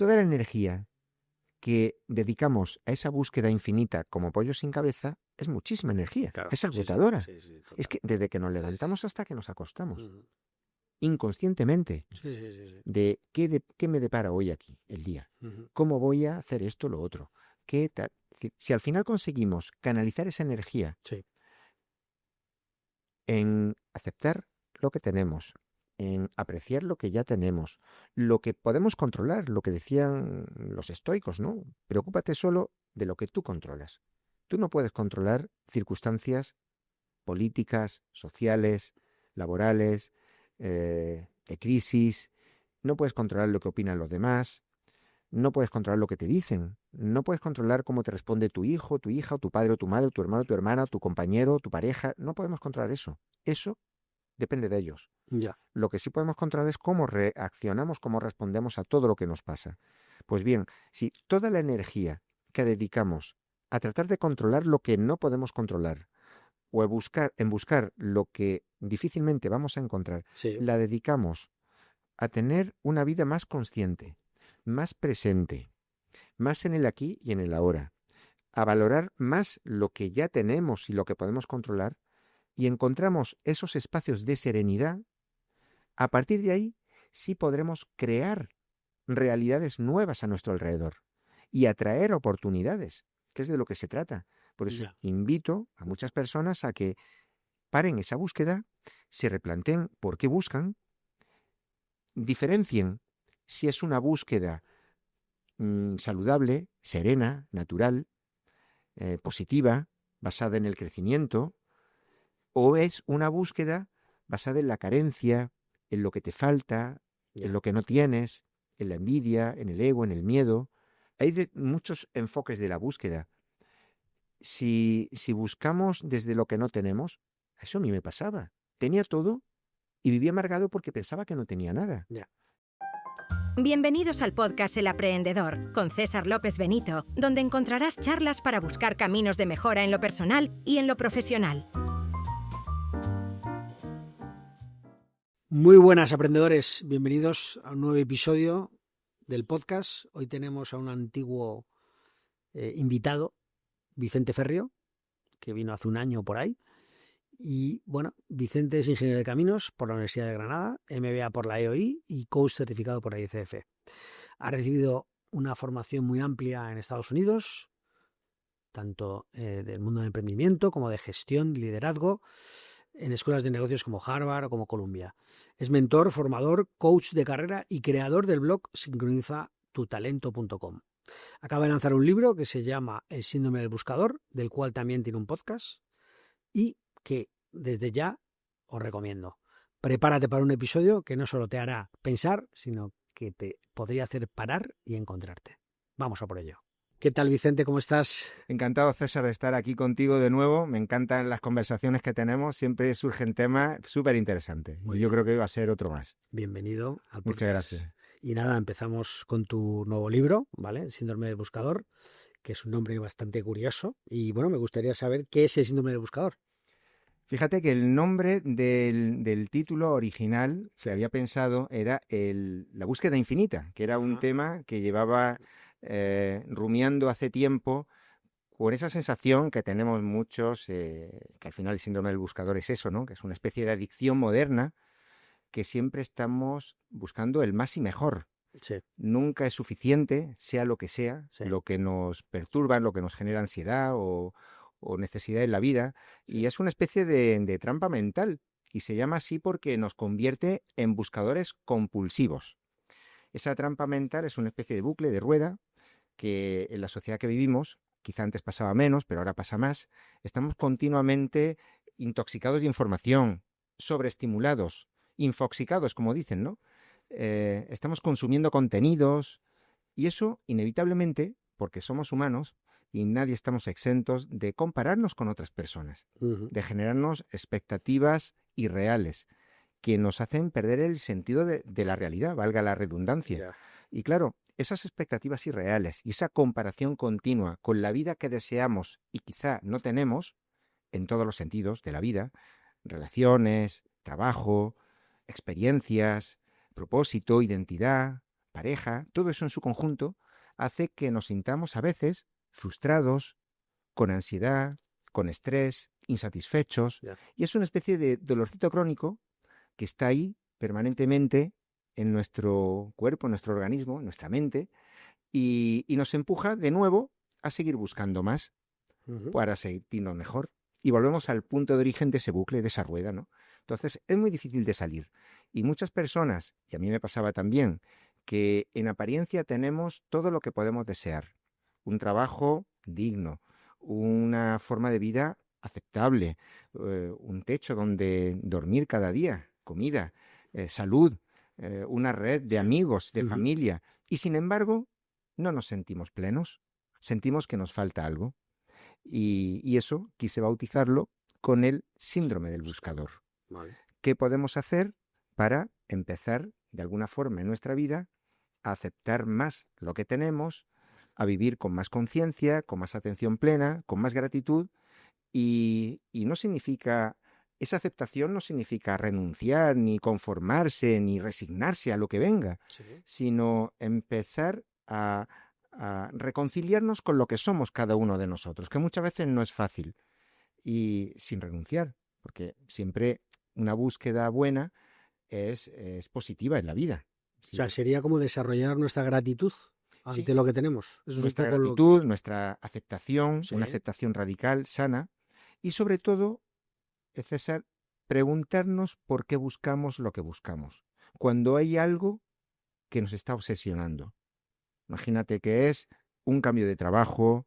toda la energía que dedicamos a esa búsqueda infinita como pollo sin cabeza es muchísima energía. Claro, Es agotadora. sí, total. Es que desde que nos levantamos hasta que nos acostamos, Ujú. inconscientemente, Sí. de qué me depara hoy aquí, el día. Ujú. ¿Cómo voy a hacer esto o lo otro? Si al final conseguimos canalizar esa energía Sí. en aceptar lo que tenemos, en apreciar lo que ya tenemos, lo que podemos controlar, lo que decían los estoicos, ¿no? Preocúpate solo de lo que tú controlas. Tú no puedes controlar circunstancias políticas, sociales, laborales, de crisis, no puedes controlar lo que opinan los demás, no puedes controlar lo que te dicen, no puedes controlar cómo te responde tu hijo, tu hija, o tu padre, o tu madre, o tu hermano, tu hermana, tu compañero, tu pareja, no podemos controlar eso. Eso depende de ellos. Ya. Lo que sí podemos controlar es cómo reaccionamos, cómo respondemos a todo lo que nos pasa. Pues bien, si toda la energía que dedicamos a tratar de controlar lo que no podemos controlar, o en buscar lo que difícilmente vamos a encontrar, Sí. la dedicamos a tener una vida más consciente, más presente, más en el aquí y en el ahora, a valorar más lo que ya tenemos y lo que podemos controlar, y encontramos esos espacios de serenidad, a partir de ahí sí podremos crear realidades nuevas a nuestro alrededor y atraer oportunidades, que es de lo que se trata. Por eso Ya. invito a muchas personas a que paren esa búsqueda, se replanteen por qué buscan, diferencien si es una búsqueda saludable, serena, natural, positiva, basada en el crecimiento, o es una búsqueda basada en la carencia, en lo que te falta, Ya. en lo que no tienes, en la envidia, en el ego, en el miedo. Hay muchos enfoques de la búsqueda. Si buscamos desde lo que no tenemos, eso a mí me pasaba. Tenía todo y vivía amargado porque pensaba que no tenía nada. Ya. Bienvenidos al podcast El Aprendedor, con César López Benito, donde encontrarás charlas para buscar caminos de mejora en lo personal y en lo profesional. Muy buenas, aprendedores. Bienvenidos a un nuevo episodio del podcast. Hoy tenemos a un antiguo invitado, Vicente Ferrio, que vino hace un año por ahí. Y bueno, Vicente es ingeniero de caminos por la Universidad de Granada, MBA por la EOI y coach certificado por la ICF. Ha recibido una formación muy amplia en Estados Unidos, tanto del mundo del emprendimiento como de gestión, liderazgo, en escuelas de negocios como Harvard o como Columbia. Es mentor, formador, coach de carrera y creador del blog sincronizatutalento.com. Acaba de lanzar un libro que se llama El síndrome del buscador, del cual también tiene un podcast y que desde ya os recomiendo. Prepárate para un episodio que no solo te hará pensar, sino que te podría hacer parar y encontrarte. Vamos a por ello. ¿Qué tal, Vicente? ¿Cómo estás? Encantado, César, de estar aquí contigo de nuevo. Me encantan las conversaciones que tenemos. Siempre surgen temas súper interesantes. Y yo creo que hoy va a ser otro más. Bienvenido al podcast. Muchas gracias. Y nada, empezamos con tu nuevo libro, ¿vale? El síndrome del buscador, que es un nombre bastante curioso. Y bueno, me gustaría saber qué es el síndrome del buscador. Fíjate que el nombre del título original, se había pensado, era la búsqueda infinita, que era un tema que llevaba rumiando hace tiempo, con esa sensación que tenemos muchos, que al final el síndrome del buscador es eso, ¿no? Que es una especie de adicción moderna, que siempre estamos buscando el más y mejor. Sí. Nunca es suficiente, sea lo que sea, Sí. lo que nos perturba, lo que nos genera ansiedad o necesidad en la vida. Sí. Y es una especie de trampa mental. Y se llama así porque nos convierte en buscadores compulsivos. Esa trampa mental es una especie de bucle, de rueda, que en la sociedad que vivimos, quizá antes pasaba menos, pero ahora pasa más, estamos continuamente intoxicados de información, sobreestimulados, infoxicados, como dicen, ¿no? Estamos consumiendo contenidos y eso, inevitablemente, porque somos humanos y nadie estamos exentos de compararnos con otras personas, de generarnos expectativas irreales que nos hacen perder el sentido de la realidad, valga la redundancia. Yeah. Y claro, esas expectativas irreales y esa comparación continua con la vida que deseamos y quizá no tenemos, en todos los sentidos de la vida, relaciones, trabajo, experiencias, propósito, identidad, pareja, todo eso en su conjunto hace que nos sintamos a veces frustrados, con ansiedad, con estrés, insatisfechos. Ya. Y es una especie de dolorcito crónico que está ahí permanentemente en nuestro cuerpo, en nuestro organismo, en nuestra mente, y nos empuja de nuevo a seguir buscando más para sentirnos mejor. Y volvemos al punto de origen de ese bucle, de esa rueda, ¿no? Entonces, es muy difícil de salir. Y muchas personas, y a mí me pasaba también, que en apariencia tenemos todo lo que podemos desear. Un trabajo digno, una forma de vida aceptable, un techo donde dormir cada día, comida, salud, una red de amigos, de familia. Y sin embargo, no nos sentimos plenos, sentimos que nos falta algo. Y eso quise bautizarlo con el síndrome del buscador. Vale. ¿Qué podemos hacer para empezar, de alguna forma en nuestra vida, a aceptar más lo que tenemos, a vivir con más conciencia, con más atención plena, con más gratitud? Y no significa, esa aceptación no significa renunciar, ni conformarse, ni resignarse a lo que venga, sino empezar a reconciliarnos con lo que somos cada uno de nosotros, que muchas veces no es fácil, y sin renunciar, porque siempre una búsqueda buena es positiva en la vida. O sea, sería como desarrollar nuestra gratitud ante lo que tenemos. Eso nuestra es un poco gratitud, nuestra aceptación, Sí. una aceptación radical, sana, y sobre todo, César, preguntarnos por qué buscamos lo que buscamos, cuando hay algo que nos está obsesionando. Imagínate que es un cambio de trabajo,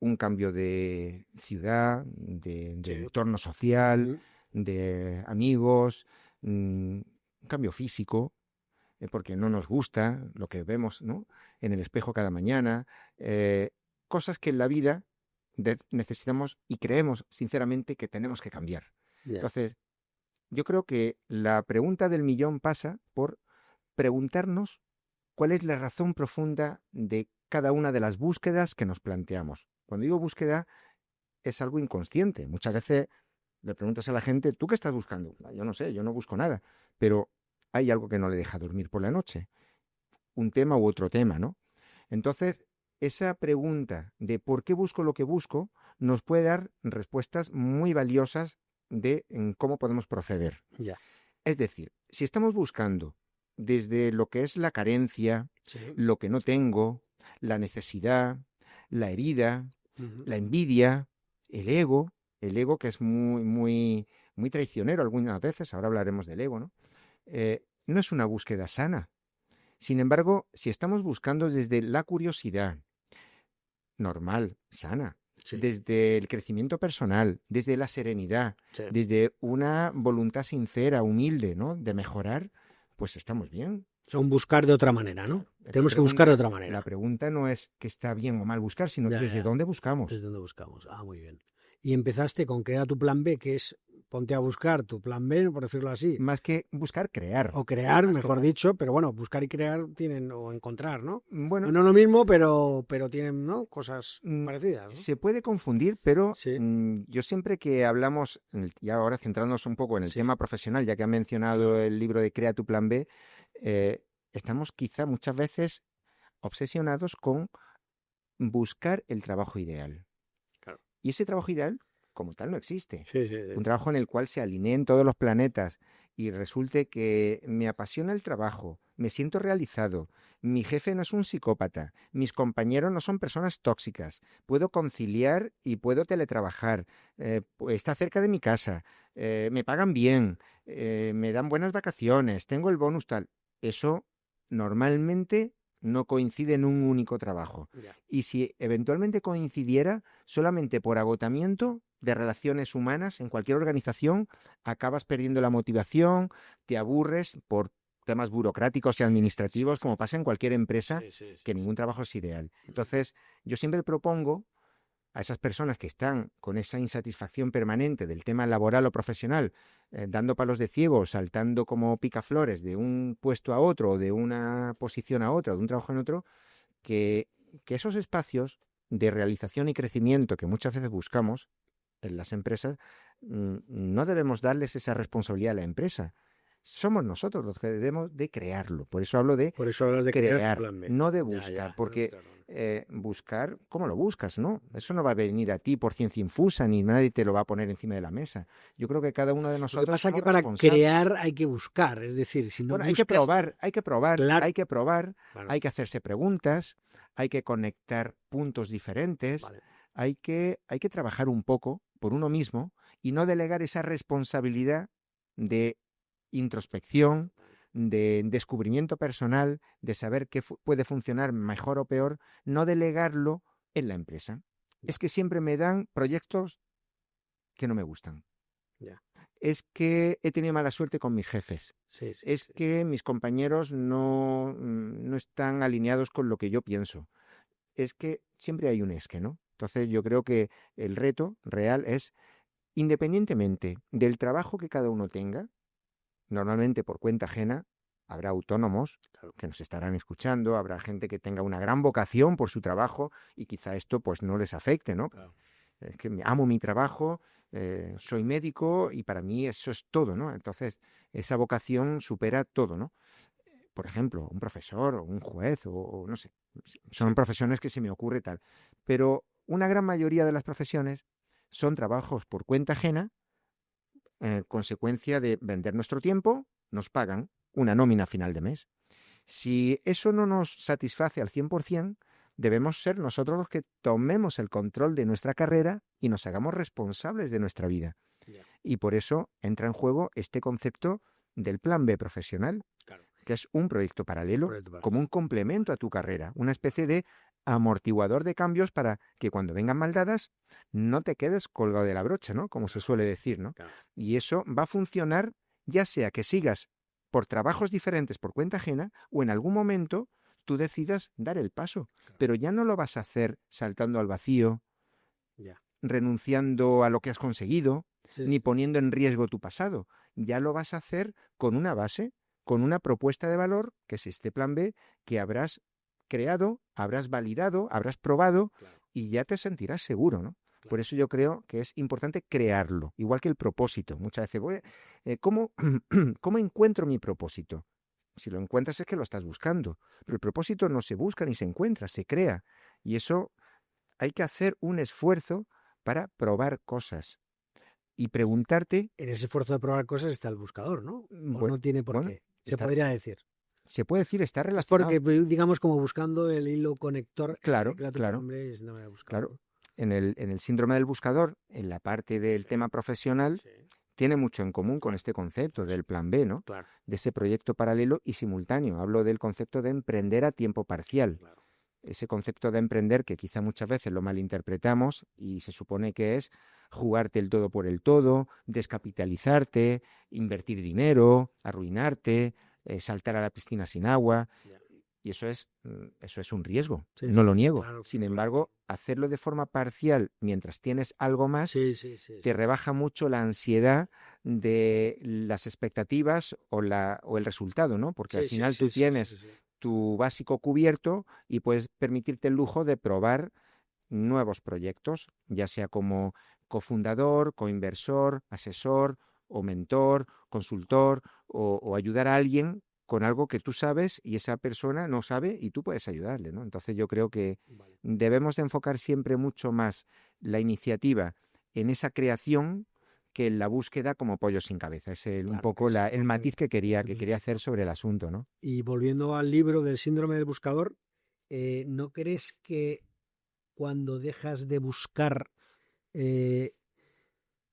un cambio de ciudad, de entorno social, de amigos, un cambio físico, porque no nos gusta lo que vemos, ¿no?, en el espejo cada mañana, cosas que en la vida necesitamos y creemos sinceramente que tenemos que cambiar. Entonces, yo creo que la pregunta del millón pasa por preguntarnos cuál es la razón profunda de cada una de las búsquedas que nos planteamos. Cuando digo búsqueda, es algo inconsciente. Muchas veces le preguntas a la gente, ¿tú qué estás buscando? Yo no sé, yo no busco nada, pero hay algo que no le deja dormir por la noche. Un tema u otro tema, ¿no? Entonces, esa pregunta de por qué busco lo que busco nos puede dar respuestas muy valiosas de en cómo podemos proceder. Ya. Es decir, si estamos buscando desde lo que es la carencia, lo que no tengo, la necesidad, la herida, la envidia, el ego que es muy traicionero algunas veces, ahora hablaremos del ego, ¿no? No es una búsqueda sana. Sin embargo, si estamos buscando desde la curiosidad normal, sana, desde el crecimiento personal, desde la serenidad, desde una voluntad sincera, humilde, ¿no?, de mejorar, pues estamos bien. O sea, un buscar de otra manera, ¿no? Tenemos que buscar de otra manera. La pregunta no es que está bien o mal buscar, sino desde dónde buscamos. Desde dónde buscamos. Ah, muy bien. Y empezaste con crear tu plan B, que es ponte a buscar tu plan B, por decirlo así. Más que buscar, crear. O crear, mejor dicho, pero bueno, buscar y crear tienen, o encontrar, ¿no? Bueno, no es lo mismo, pero tienen, ¿no?, cosas parecidas, ¿no? Se puede confundir, pero yo siempre que hablamos, y ahora centrándonos un poco en el tema profesional, ya que han mencionado el libro de Crea tu plan B, estamos quizá muchas veces obsesionados con buscar el trabajo ideal. Claro. Y ese trabajo ideal, como tal, no existe. Sí. Un trabajo en el cual se alineen todos los planetas y resulte que me apasiona el trabajo, me siento realizado, mi jefe no es un psicópata, mis compañeros no son personas tóxicas, puedo conciliar y puedo teletrabajar, está cerca de mi casa, me pagan bien, me dan buenas vacaciones, tengo el bonus tal. Eso normalmente no coincide en un único trabajo. Y si eventualmente coincidiera, solamente por agotamiento de relaciones humanas en cualquier organización, acabas perdiendo la motivación, te aburres por temas burocráticos y administrativos, como pasa en cualquier empresa, que ningún trabajo es ideal. Entonces, yo siempre propongo a esas personas que están con esa insatisfacción permanente del tema laboral o profesional, dando palos de ciego, saltando como picaflores de un puesto a otro, o de una posición a otra, o de un trabajo en otro, que esos espacios de realización y crecimiento que muchas veces buscamos en las empresas, no debemos darles esa responsabilidad a la empresa, somos nosotros los que debemos de crearlo. Por eso hablo de Por eso hablas de crear crear, plan B. no de Ya, buscar, ya, porque claro. buscar, ¿cómo lo buscas, no? Eso no va a venir a ti por ciencia infusa, ni nadie te lo va a poner encima de la mesa. Yo creo que cada uno de Lo que nosotros pasa es somos que para responsables. crear hay que buscar, es decir, si no Bueno, buscas... Claro, Claro, hay que hacerse preguntas, hay que conectar puntos diferentes, vale. hay que trabajar un poco por uno mismo y no delegar esa responsabilidad de introspección, de descubrimiento personal, de saber qué puede funcionar mejor o peor, no delegarlo en la empresa. Es que siempre me dan proyectos que no me gustan. Ya. Es que he tenido mala suerte con mis jefes. Sí, Es que mis compañeros no están alineados con lo que yo pienso. Es que siempre hay un es que, ¿no? Entonces yo creo que el reto real es, independientemente del trabajo que cada uno tenga, normalmente por cuenta ajena, habrá autónomos que nos estarán escuchando, habrá gente que tenga una gran vocación por su trabajo y quizá esto pues no les afecte, ¿no? Claro. Es que amo mi trabajo, soy médico y para mí eso es todo, ¿no? Entonces, esa vocación supera todo, ¿no? Por ejemplo, un profesor o un juez o no sé, son profesiones que se me ocurre tal. Pero una gran mayoría de las profesiones son trabajos por cuenta ajena, consecuencia de vender nuestro tiempo, nos pagan una nómina a final de mes. Si eso no nos satisface al 100%, debemos ser nosotros los que tomemos el control de nuestra carrera y nos hagamos responsables de nuestra vida. Ya. Y por eso entra en juego este concepto del plan B profesional, Claro. que es un proyecto paralelo como un complemento a tu carrera, una especie de amortiguador de cambios para que cuando vengan maldadas no te quedes colgado de la brocha, ¿no? Como se suele decir, ¿no? Claro. Y eso va a funcionar ya sea que sigas por trabajos diferentes por cuenta ajena o en algún momento tú decidas dar el paso, pero ya no lo vas a hacer saltando al vacío, Ya. renunciando a lo que has conseguido, Sí, ni sí. poniendo en riesgo tu pasado. Ya lo vas a hacer con una base, con una propuesta de valor, que es este plan B, que habrás creado, habrás validado, habrás probado Claro. y ya te sentirás seguro, ¿no? Claro. Por eso yo creo que es importante crearlo, igual que el propósito. Muchas veces, ¿cómo encuentro mi propósito? Si lo encuentras es que lo estás buscando, pero el propósito no se busca ni se encuentra, se crea. Y eso hay que hacer un esfuerzo para probar cosas y preguntarte, En ese esfuerzo de probar cosas está el buscador, ¿no? O bueno, no tiene por qué. Se podría decir. se puede decir, está Es relacionado. porque, digamos, como buscando el hilo conector. Claro, Que claro, nombre es, no me ha buscado. claro. En el síndrome del buscador, en la parte del tema profesional, Sí. tiene mucho en común con este concepto del plan B, ¿no? Claro. De ese proyecto paralelo y simultáneo. Hablo del concepto de emprender a tiempo parcial. Claro. Ese concepto de emprender que quizá muchas veces lo malinterpretamos y se supone que es jugarte el todo por el todo, descapitalizarte, invertir dinero, arruinarte, saltar a la piscina sin agua. Ya. Y eso es un riesgo, Sí, no sí, lo niego. claro, Sin claro. embargo, hacerlo de forma parcial mientras tienes algo más Sí, sí, sí. te rebaja mucho la ansiedad de las expectativas o el resultado, ¿no? Porque al final tú tienes tu básico cubierto y puedes permitirte el lujo de probar nuevos proyectos, ya sea como cofundador, coinversor, asesor o mentor, consultor o ayudar a alguien con algo que tú sabes y esa persona no sabe y tú puedes ayudarle, ¿no? Entonces yo creo que Vale. debemos de enfocar siempre mucho más la iniciativa en esa creación que en la búsqueda como pollo sin cabeza. Es un poco el matiz que quería hacer sobre el asunto, ¿no? Y volviendo al libro del síndrome del buscador, ¿no crees que cuando dejas de buscar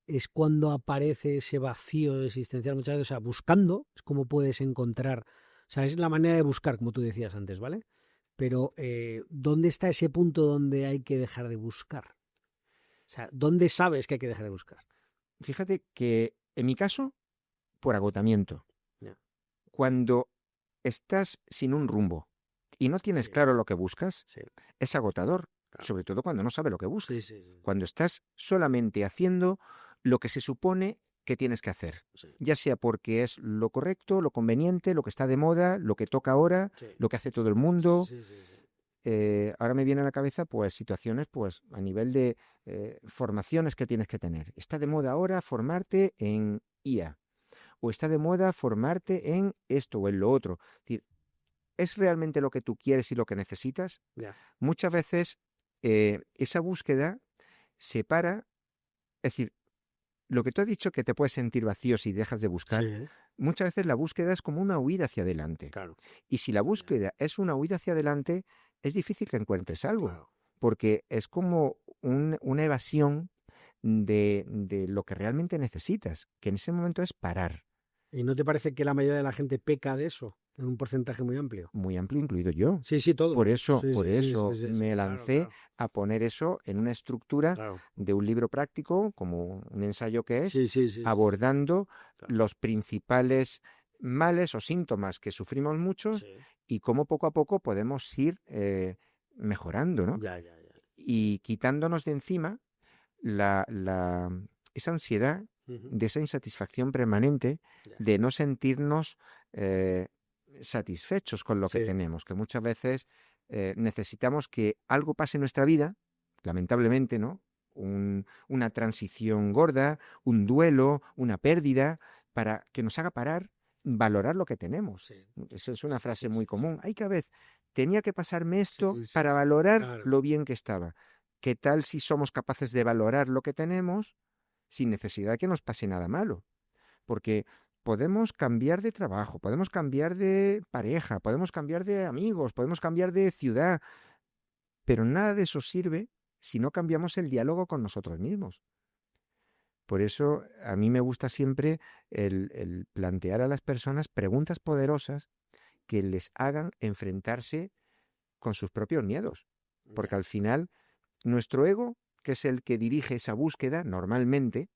es cuando aparece ese vacío existencial muchas veces? O sea, buscando es como puedes encontrar, o sea, es la manera de buscar, como tú decías antes, ¿vale? Pero ¿dónde está ese punto donde hay que dejar de buscar? O sea, ¿dónde sabes que hay que dejar de buscar? Fíjate que en mi caso, por agotamiento. Ya. Cuando estás sin un rumbo y no tienes claro lo que buscas, es agotador, sobre todo cuando no sabes lo que buscas. Cuando estás solamente haciendo lo que se supone que tienes que hacer, ya sea porque es lo correcto, lo conveniente, lo que está de moda, lo que toca ahora, lo que hace todo el mundo. Ahora me viene a la cabeza pues situaciones pues a nivel de formaciones que tienes que tener. Está de moda ahora formarte en IA o está de moda formarte en esto o en lo otro. Es decir, ¿es realmente lo que tú quieres y lo que necesitas? Ya. Muchas veces esa búsqueda se para, es decir, lo que tú has dicho que te puedes sentir vacío si dejas de buscar, Sí, muchas veces la búsqueda es como una huida hacia adelante. claro. Y si la búsqueda es una huida hacia adelante, es difícil que encuentres algo, Claro. porque es como una evasión de lo que realmente necesitas, que en ese momento es parar. ¿Y no te parece que la mayoría de la gente peca de eso en un porcentaje muy amplio? Muy amplio, incluido yo. Sí, sí, todo. Por eso, Sí, por sí, sí, eso sí, sí, me claro, lancé claro, a poner eso en una estructura claro. de un libro práctico, como un ensayo que es, Sí, sí, sí, sí, abordando claro. los principales males o síntomas que sufrimos muchos Sí. y cómo poco a poco podemos ir mejorando, ¿no? Ya. Y quitándonos de encima esa ansiedad, Ujú. de esa insatisfacción permanente, Ya. de no sentirnos satisfechos con lo que Sí. tenemos, que muchas veces necesitamos que algo pase en nuestra vida, lamentablemente, ¿no? Una transición gorda, un duelo, una pérdida, para que nos haga parar, valorar lo que tenemos. Sí. Eso es una frase Sí, muy sí, común. Hay que, a veces, tenía que pasarme esto Sí, sí, para sí. valorar Claro. lo bien que estaba. ¿Qué tal si somos capaces de valorar lo que tenemos sin necesidad de que nos pase nada malo? Porque podemos cambiar de trabajo, podemos cambiar de pareja, podemos cambiar de amigos, podemos cambiar de ciudad, pero nada de eso sirve si no cambiamos el diálogo con nosotros mismos. Por eso a mí me gusta siempre el plantear a las personas preguntas poderosas que les hagan enfrentarse con sus propios miedos. Porque al final, nuestro ego, que es el que dirige esa búsqueda normalmente,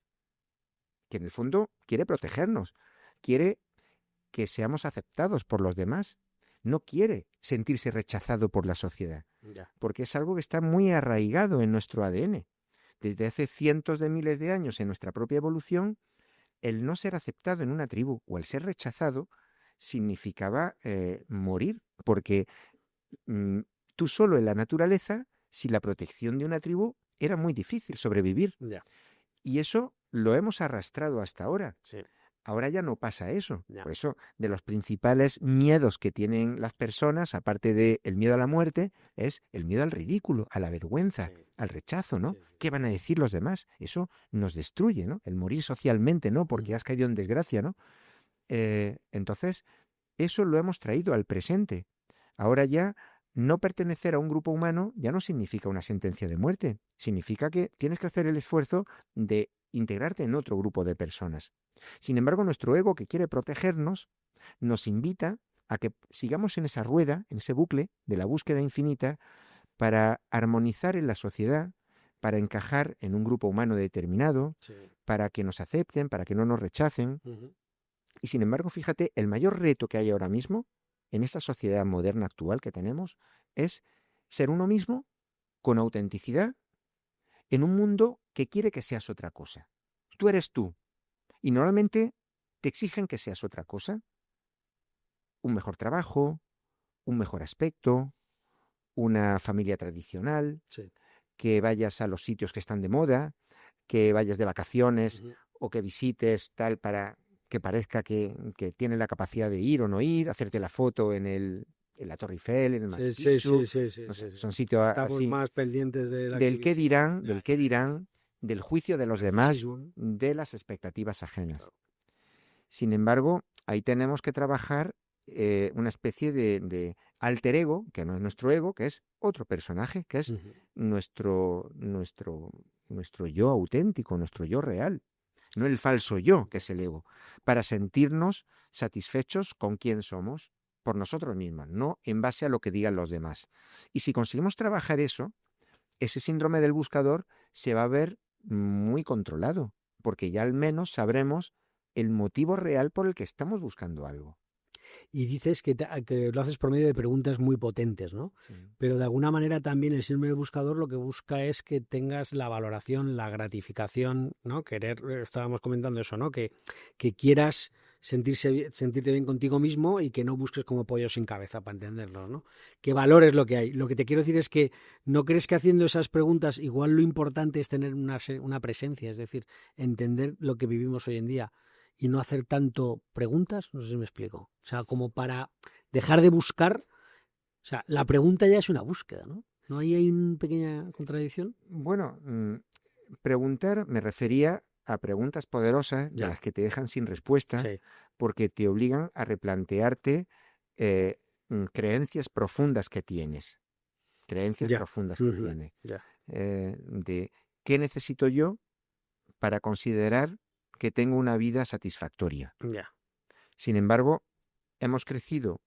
que en el fondo quiere protegernos, quiere que seamos aceptados por los demás, no quiere sentirse rechazado por la sociedad, Ya. porque es algo que está muy arraigado en nuestro ADN. Desde hace cientos de miles de años en nuestra propia evolución, el no ser aceptado en una tribu o el ser rechazado significaba morir, porque tú solo en la naturaleza, sin la protección de una tribu, era muy difícil sobrevivir. Ya. Y eso lo hemos arrastrado hasta ahora. Sí. Ahora ya no pasa eso. Ya. Por eso, de los principales miedos que tienen las personas, aparte del miedo a la muerte, es el miedo al ridículo, a la vergüenza, Sí. al rechazo, ¿no? Sí, sí. ¿Qué van a decir los demás? Eso nos destruye, ¿no? El morir socialmente, ¿no? Porque has caído en desgracia, ¿no? Entonces, eso lo hemos traído al presente. Ahora ya no pertenecer a un grupo humano ya no significa una sentencia de muerte. Significa que tienes que hacer el esfuerzo de integrarte en otro grupo de personas. Sin embargo, nuestro ego, que quiere protegernos, nos invita a que sigamos en esa rueda, en ese bucle de la búsqueda infinita, para armonizar en la sociedad, para encajar en un grupo humano determinado, Sí. para que nos acepten, para que no nos rechacen. Ujú. Y sin embargo, fíjate, el mayor reto que hay ahora mismo, en esta sociedad moderna actual que tenemos, es ser uno mismo, con autenticidad, en un mundo que quiere que seas otra cosa. Tú eres tú. Y normalmente te exigen que seas otra cosa. Un mejor trabajo, un mejor aspecto, una familia tradicional, Sí. que vayas a los sitios que están de moda, que vayas de vacaciones Ujú. o que visites tal para que parezca que tienes la capacidad de ir o no ir, hacerte la foto en la Torre Eiffel, en el Machu Sí, Picchu. sí. No sé, Sí. son sitios Estamos así. más pendientes de la Del qué dirán, exhibición. del qué dirán, del juicio de los demás, de las expectativas ajenas. Claro. Sin embargo, ahí tenemos que trabajar una especie de alter ego, que no es nuestro ego, que es otro personaje, que es Ujú. nuestro yo auténtico, nuestro yo real, no el falso yo, que es el ego, para sentirnos satisfechos con quién somos, por nosotros mismos, no en base a lo que digan los demás. Y si conseguimos trabajar eso, ese síndrome del buscador se va a ver muy controlado, porque ya al menos sabremos el motivo real por el que estamos buscando algo. Y dices que lo haces por medio de preguntas muy potentes, ¿no? Sí. Pero de alguna manera también el síndrome del buscador lo que busca es que tengas la valoración, la gratificación, ¿no? Estábamos comentando eso, ¿no? Que quieras sentirte bien contigo mismo y que no busques como pollo sin cabeza, para entenderlo, ¿no? Que valores lo que hay. Lo que te quiero decir es que no crees que haciendo esas preguntas igual lo importante es tener una presencia, es decir, entender lo que vivimos hoy en día. y no hacer tanto preguntas, no sé si me explico. O sea, como para dejar de buscar, o sea, la pregunta ya es una búsqueda, ¿no? ¿No hay una pequeña contradicción? Bueno, preguntar me refería a preguntas poderosas de Ya. las que te dejan sin respuesta Sí, porque te obligan a replantearte eh, creencias profundas que tienes. Creencias ya. profundas que Ujú, tienes. ya. De qué necesito yo para considerar que tengo una vida satisfactoria. Ya. Sin embargo, hemos crecido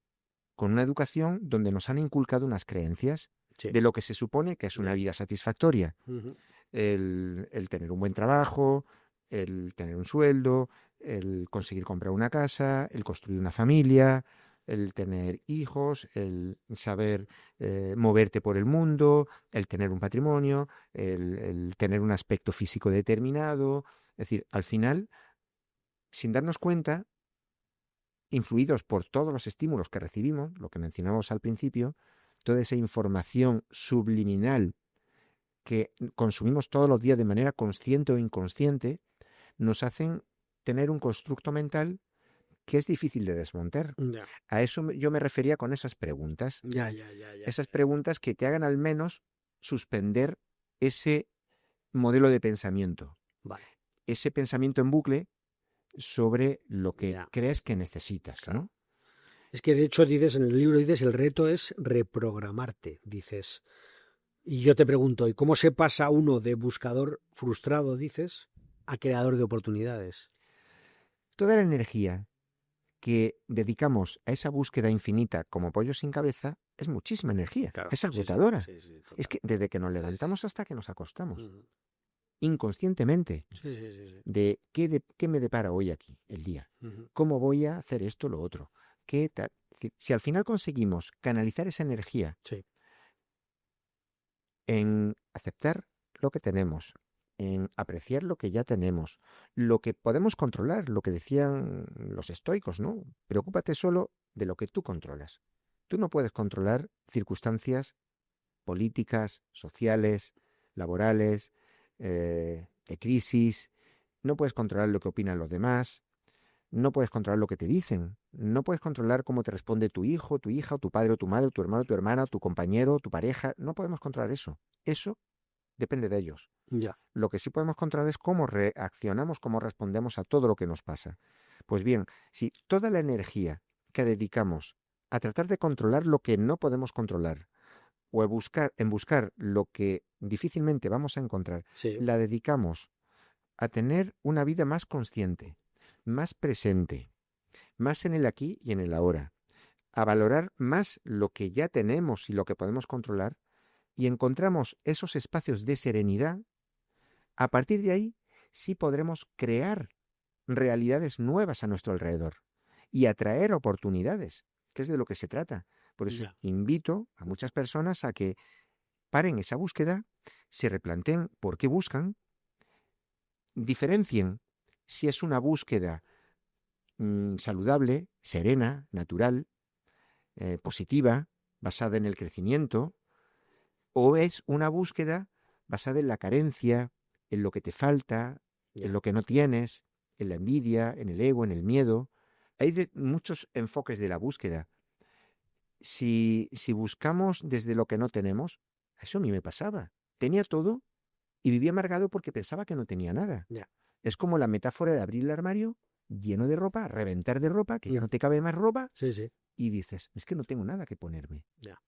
con una educación donde nos han inculcado unas creencias Sí. de lo que se supone que es una Ya. vida satisfactoria. Ujú. El tener un buen trabajo, el tener un sueldo, el conseguir comprar una casa, el construir una familia, el tener hijos, el saber moverte por el mundo, el tener un patrimonio, el tener un aspecto físico determinado. Es decir, al final, sin darnos cuenta, influidos por todos los estímulos que recibimos, lo que mencionamos al principio, toda esa información subliminal que consumimos todos los días de manera consciente o inconsciente, nos hacen tener un constructo mental que es difícil de desmontar. Ya. A eso yo me refería con esas preguntas. Ya. Esas preguntas que te hagan al menos suspender ese modelo de pensamiento, Vale. ese pensamiento en bucle sobre lo que Ya. crees que necesitas, Claro. ¿no? Es que de hecho dices, en el libro dices, el reto es reprogramarte, dices. Y yo te pregunto, ¿y cómo se pasa uno de buscador frustrado, dices, a creador de oportunidades? Toda la energía que dedicamos a esa búsqueda infinita como pollo sin cabeza es muchísima energía, Claro, es sí, sí, agotadora. sí, total. Es que desde que nos Sí, sí. levantamos hasta que nos acostamos, Ujú. inconscientemente, Sí. de qué me depara hoy aquí, el día, Ujú. cómo voy a hacer esto o lo otro, qué tal. Es decir, si al final conseguimos canalizar esa energía Sí. en aceptar lo que tenemos, en apreciar lo que ya tenemos, lo que podemos controlar, lo que decían los estoicos, ¿no? Preocúpate solo de lo que tú controlas. Tú no puedes controlar circunstancias políticas, sociales, laborales, de crisis, no puedes controlar lo que opinan los demás, no puedes controlar lo que te dicen, no puedes controlar cómo te responde tu hijo, tu hija, o tu padre, o tu madre, o tu hermano, tu hermana, o tu compañero, tu pareja, no podemos controlar eso. Eso depende de ellos. Ya. Lo que sí podemos controlar es cómo reaccionamos, cómo respondemos a todo lo que nos pasa. Pues bien, si toda la energía que dedicamos a tratar de controlar lo que no podemos controlar, o en buscar lo que difícilmente vamos a encontrar, Sí. la dedicamos a tener una vida más consciente, más presente, más en el aquí y en el ahora, a valorar más lo que ya tenemos y lo que podemos controlar, y encontramos esos espacios de serenidad, a partir de ahí sí podremos crear realidades nuevas a nuestro alrededor y atraer oportunidades, que es de lo que se trata. Por eso Ya. invito a muchas personas a que paren esa búsqueda, se replanteen por qué buscan, diferencien si es una búsqueda saludable, serena, natural, positiva, basada en el crecimiento, o es una búsqueda basada en la carencia, en lo que te falta, Ya. en lo que no tienes, en la envidia, en el ego, en el miedo. Hay muchos enfoques de la búsqueda. Si buscamos desde lo que no tenemos, eso a mí me pasaba. Tenía todo y vivía amargado porque pensaba que no tenía nada. Ya. Es como la metáfora de abrir el armario lleno de ropa, reventar de ropa, que ya no te cabe más ropa, Sí. y dices, es que no tengo nada que ponerme. Ya.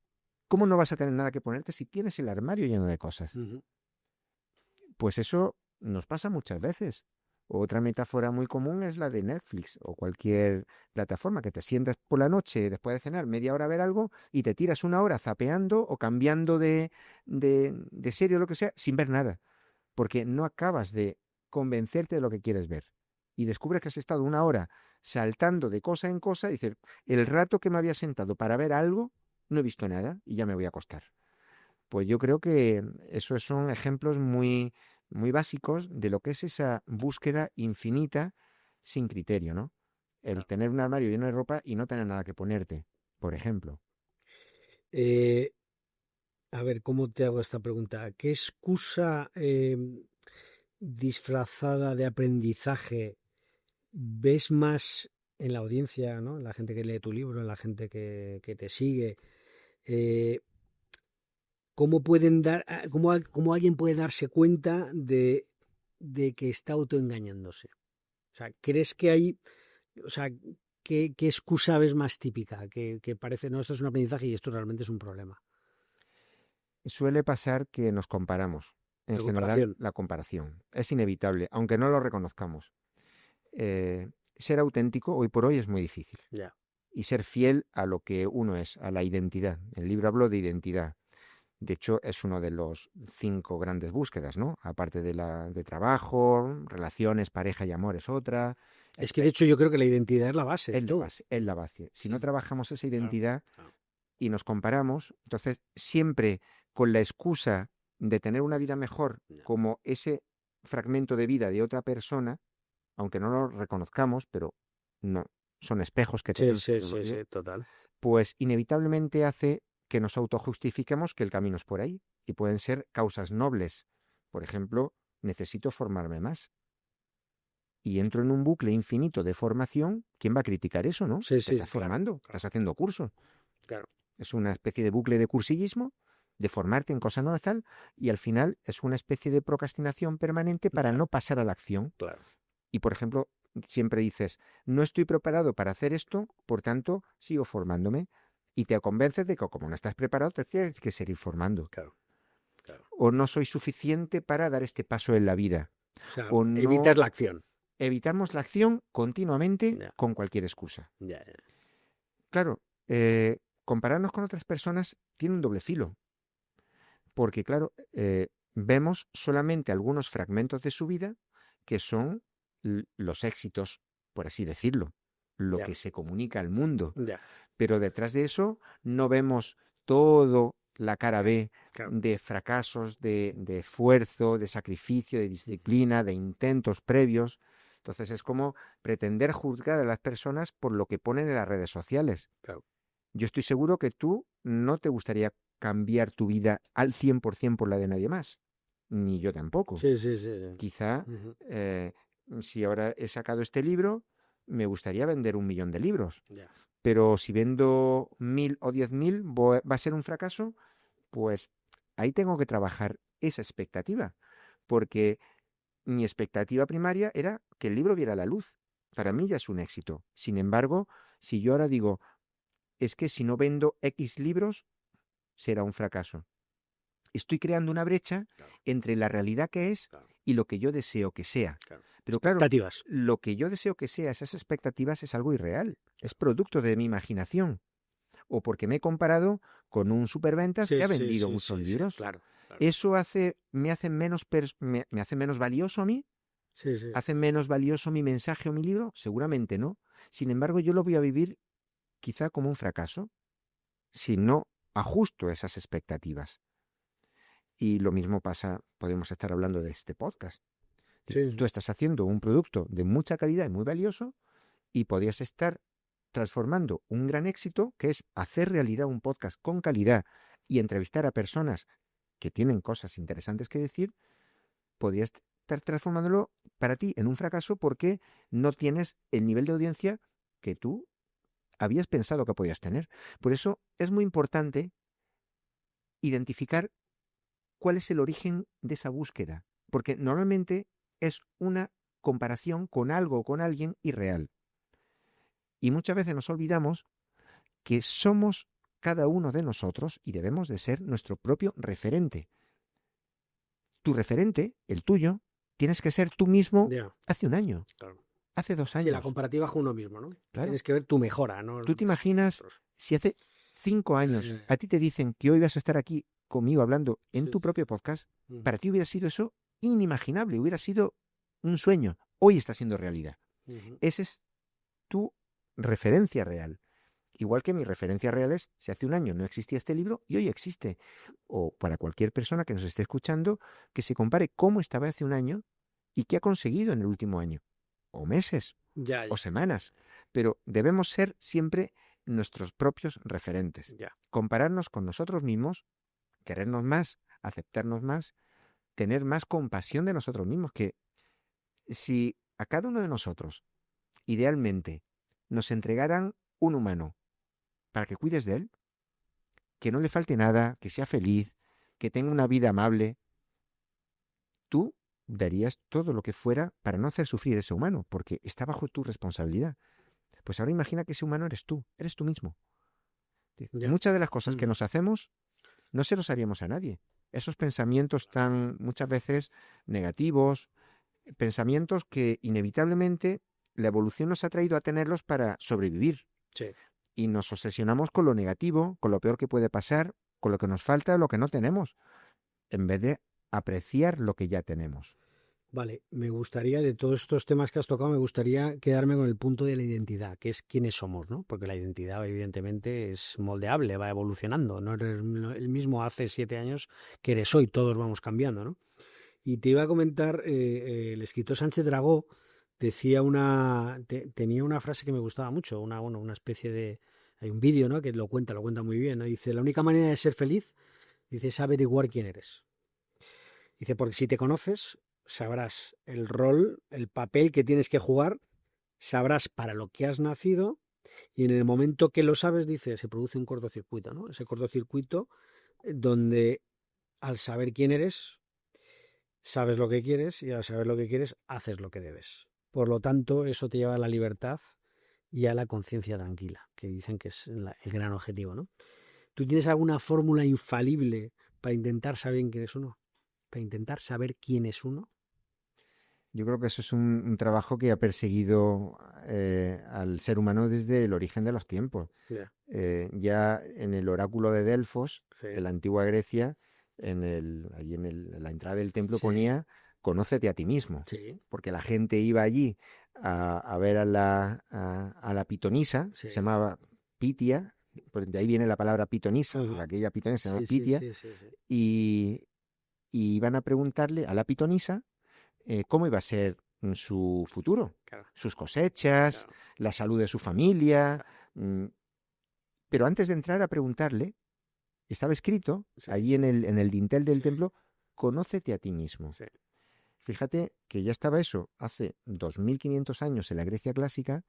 ¿Cómo no vas a tener nada que ponerte si tienes el armario lleno de cosas? Ujú. Pues eso nos pasa muchas veces. Otra metáfora muy común es la de Netflix o cualquier plataforma, que te sientas por la noche después de cenar media hora a ver algo y te tiras una hora zapeando o cambiando de serie o lo que sea sin ver nada, porque no acabas de convencerte de lo que quieres ver. Y descubres que has estado una hora saltando de cosa en cosa y dices, el rato que me había sentado para ver algo, no he visto nada y ya me voy a acostar. Pues yo creo que esos son ejemplos muy, muy básicos de lo que es esa búsqueda infinita sin criterio, ¿no? El Claro. tener un armario lleno de ropa y no tener nada que ponerte, por ejemplo. Eh, a ver, ¿cómo te hago esta pregunta? ¿Qué excusa disfrazada de aprendizaje ves más en la audiencia, ¿no? En la gente que lee tu libro, en la gente que te sigue, ¿cómo cómo alguien puede darse cuenta de que está autoengañándose? O sea, ¿crees que hay, o sea, qué excusa ves más típica? Que parece, no, esto es un aprendizaje y esto realmente es un problema. Suele pasar que nos comparamos. En La general, comparación. la comparación. Es inevitable, aunque no lo reconozcamos. Ser auténtico hoy por hoy es muy difícil. Ya. Y ser fiel a lo que uno es, a la identidad. El libro habló de identidad. De hecho, es uno de los 5 grandes búsquedas, ¿no? Aparte de trabajo, relaciones, pareja y amor es otra. Es que de hecho yo creo que la identidad es la base de Es la todo. base, es la base. Si Sí. no trabajamos esa Claro, identidad claro. y nos comparamos, entonces siempre con la excusa de tener una vida mejor Ya. como ese fragmento de vida de otra persona, aunque no lo reconozcamos, pero no son espejos que Sí, tenemos, sí, sí, sí, total. pues inevitablemente hace que nos autojustifiquemos que el camino es por ahí y pueden ser causas nobles. Por ejemplo, necesito formarme más. Y entro en un bucle infinito de formación. ¿Quién va a criticar eso, no? Sí, Te sí, estás claro, formando, claro. estás haciendo cursos. Claro. Es una especie de bucle de cursillismo, de formarte en cosa no tal, y al final es una especie de procrastinación permanente para Ya. no pasar a la acción. Claro. Y, por ejemplo, siempre dices, no estoy preparado para hacer esto, por tanto, sigo formándome. Y te convences de que como no estás preparado, te tienes que seguir formando. Claro. Claro. O no soy suficiente para dar este paso en la vida. O sea, O no evitas la acción. evitamos la acción continuamente Ya. con cualquier excusa. Ya. Claro, compararnos con otras personas tiene un doble filo. Porque, claro, vemos solamente algunos fragmentos de su vida que son los éxitos, por así decirlo, lo Ya. que se comunica al mundo. Ya. Pero detrás de eso no vemos todo la cara B Claro. de fracasos, de esfuerzo, de sacrificio, de disciplina, de intentos previos. Entonces es como pretender juzgar a las personas por lo que ponen en las redes sociales. Claro. Yo estoy seguro que tú no te gustaría cambiar tu vida al 100% por la de nadie más. Ni yo tampoco. Sí, sí, sí, sí. Quizá, Ujú. si ahora he sacado este libro, me gustaría vender 1.000.000 de libros. Ya. Pero si vendo 1.000 o 10.000, ¿va a ser un fracaso? Pues ahí tengo que trabajar esa expectativa. Porque mi expectativa primaria era que el libro viera la luz. Para mí ya es un éxito. Sin embargo, si yo ahora digo, es que si no vendo X libros, será un fracaso. Estoy creando una brecha Claro. entre la realidad que es Claro. y lo que yo deseo que sea. Claro. Pero claro, Expectativas. lo que yo deseo que sea, esas expectativas, es algo irreal. Es producto de mi imaginación. O porque me he comparado con un superventas Sí, que ha sí, vendido sí, muchos sí, sí. libros. Claro. Claro. ¿Eso me hace menos valioso a mí? Sí, sí. ¿Hace menos valioso mi mensaje o mi libro? Seguramente no. Sin embargo, yo lo voy a vivir quizá como un fracaso si no ajusto esas expectativas. Y lo mismo pasa, podemos estar hablando de este podcast. Sí. Tú estás haciendo un producto de mucha calidad y muy valioso y podrías estar transformando un gran éxito, que es hacer realidad un podcast con calidad y entrevistar a personas que tienen cosas interesantes que decir, podrías estar transformándolo para ti en un fracaso porque no tienes el nivel de audiencia que tú habías pensado que podías tener. Por eso es muy importante identificar cuál es el origen de esa búsqueda, porque normalmente es una comparación con algo o con alguien irreal. Y muchas veces nos olvidamos que somos cada uno de nosotros y debemos de ser nuestro propio referente. Tu referente, el tuyo, tienes que ser tú mismo Ya. hace un año, Claro. hace 2 años. Sí, la comparativa con uno mismo, ¿no? Claro. Tienes que ver tu mejora, ¿no? ¿Tú te imaginas si hace 5 años ya. a ti te dicen que hoy vas a estar aquí conmigo hablando en Sí, tu sí. propio podcast? Ujú. Para ti hubiera sido eso inimaginable, hubiera sido un sueño. Hoy está siendo realidad. Ujú. Esa es tu referencia real. Igual que mi referencia real es, si hace un año no existía este libro y hoy existe. O para cualquier persona que nos esté escuchando, que se compare cómo estaba hace un año y qué ha conseguido en el último año. O meses, Ya, ya. o semanas. Pero debemos ser siempre nuestros propios referentes. Ya. Compararnos con nosotros mismos, querernos más, aceptarnos más, tener más compasión de nosotros mismos. Que si a cada uno de nosotros idealmente nos entregaran un humano para que cuides de él, que no le falte nada, que sea feliz, que tenga una vida amable, tú darías todo lo que fuera para no hacer sufrir a ese humano, porque está bajo tu responsabilidad. Pues ahora imagina que ese humano eres tú mismo. Ya. Muchas de las cosas que nos hacemos no se los haríamos a nadie. Esos pensamientos tan muchas veces negativos, pensamientos que inevitablemente la evolución nos ha traído a tenerlos para sobrevivir. Sí. Y nos obsesionamos con lo negativo, con lo peor que puede pasar, con lo que nos falta, lo que no tenemos, en vez de apreciar lo que ya tenemos. Vale, me gustaría, de todos estos temas que has tocado, me gustaría quedarme con el punto de la identidad, que es quiénes somos, ¿no? Porque la identidad, evidentemente, es moldeable, va evolucionando. No eres el mismo hace 7 años que eres hoy, todos vamos cambiando, ¿no? Y te iba a comentar, el escritor Sánchez Dragó decía tenía una frase que me gustaba mucho, una especie de... Hay un vídeo, ¿no?, que lo cuenta muy bien, ¿no? Dice, la única manera de ser feliz, dice, es averiguar quién eres. Dice, porque si te conoces, sabrás el rol, el papel que tienes que jugar, sabrás para lo que has nacido, y en el momento que lo sabes, dice, se produce un cortocircuito, ¿no? Ese cortocircuito donde al saber quién eres, sabes lo que quieres, y al saber lo que quieres, haces lo que debes. Por lo tanto, eso te lleva a la libertad y a la conciencia tranquila, que dicen que es el gran objetivo, ¿no? ¿Tú tienes alguna fórmula infalible para intentar saber quién es uno? Para intentar saber quién es uno. Yo creo que eso es un trabajo que ha perseguido al ser humano desde el origen de los tiempos. Yeah. Ya en el oráculo de Delfos, Sí. en la antigua Grecia, allí en la entrada del templo Sí. ponía, conócete a ti mismo. Sí. Porque la gente iba allí a ver a la pitonisa, Sí. se llamaba Pitia, pues de ahí viene la palabra pitonisa, Ajá. aquella pitonisa se llama Sí, Pitia, sí. y iban a preguntarle a la pitonisa cómo iba a ser su futuro, Claro. sus cosechas, Claro. la salud de su familia. Pero antes de entrar a preguntarle, estaba escrito Sí. allí en el dintel del Sí. templo, conócete a ti mismo. Sí. Fíjate que ya estaba eso hace 2500 años en la Grecia clásica,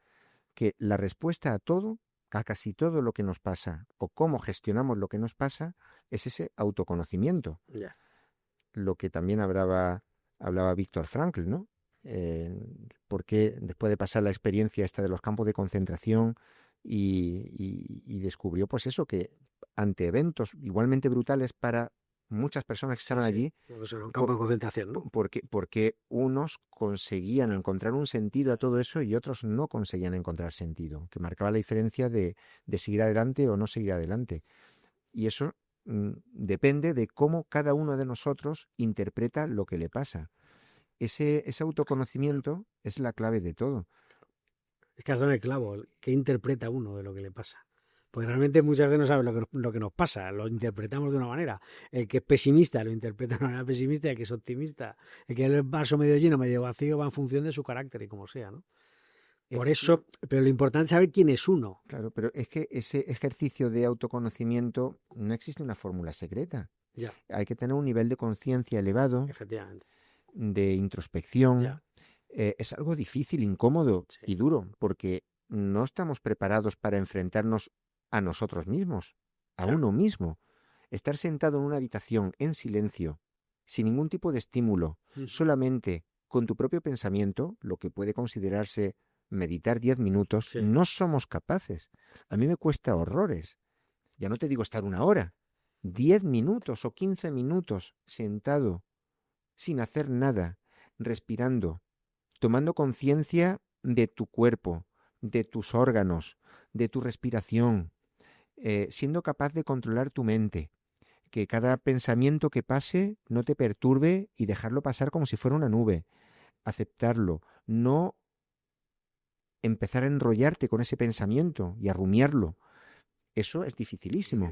que la respuesta a todo, a casi todo lo que nos pasa, o cómo gestionamos lo que nos pasa, es ese autoconocimiento. Yeah. Lo que también hablaba Viktor Frankl, ¿no? Porque después de pasar la experiencia esta de los campos de concentración y descubrió pues eso, que ante eventos igualmente brutales para muchas personas que estaban allí, Pues era un campo de concentración, ¿no? porque unos conseguían encontrar un sentido a todo eso y otros no conseguían encontrar sentido, que marcaba la diferencia de seguir adelante o no seguir adelante. Y eso depende de cómo cada uno de nosotros interpreta lo que le pasa. Ese autoconocimiento es la clave de todo. Es que has dado el clavo. ¿Qué interpreta uno de lo que le pasa? Porque realmente muchas veces no sabemos lo que nos pasa, lo interpretamos de una manera. El que es pesimista lo interpreta de una manera pesimista, el que es optimista, el que es el vaso medio lleno, medio vacío, va en función de su carácter y como sea, ¿no? Por eso, pero lo importante es saber quién es uno. Claro, pero es que ese ejercicio de autoconocimiento no existe una fórmula secreta. Ya. Hay que tener un nivel de conciencia elevado, Efectivamente. de introspección. Ya. Es algo difícil, incómodo y duro, porque no estamos preparados para enfrentarnos a nosotros mismos, a uno mismo. Estar sentado en una habitación en silencio, sin ningún tipo de estímulo, solamente con tu propio pensamiento, lo que puede considerarse meditar 10 minutos, no somos capaces. A mí me cuesta horrores. Ya no te digo estar 1 hora, 10 minutos o 15 minutos sentado, sin hacer nada, respirando, tomando conciencia de tu cuerpo, de tus órganos, de tu respiración, siendo capaz de controlar tu mente, que cada pensamiento que pase no te perturbe y dejarlo pasar como si fuera una nube, aceptarlo, no empezar a enrollarte con ese pensamiento y a rumiarlo. Eso es dificilísimo.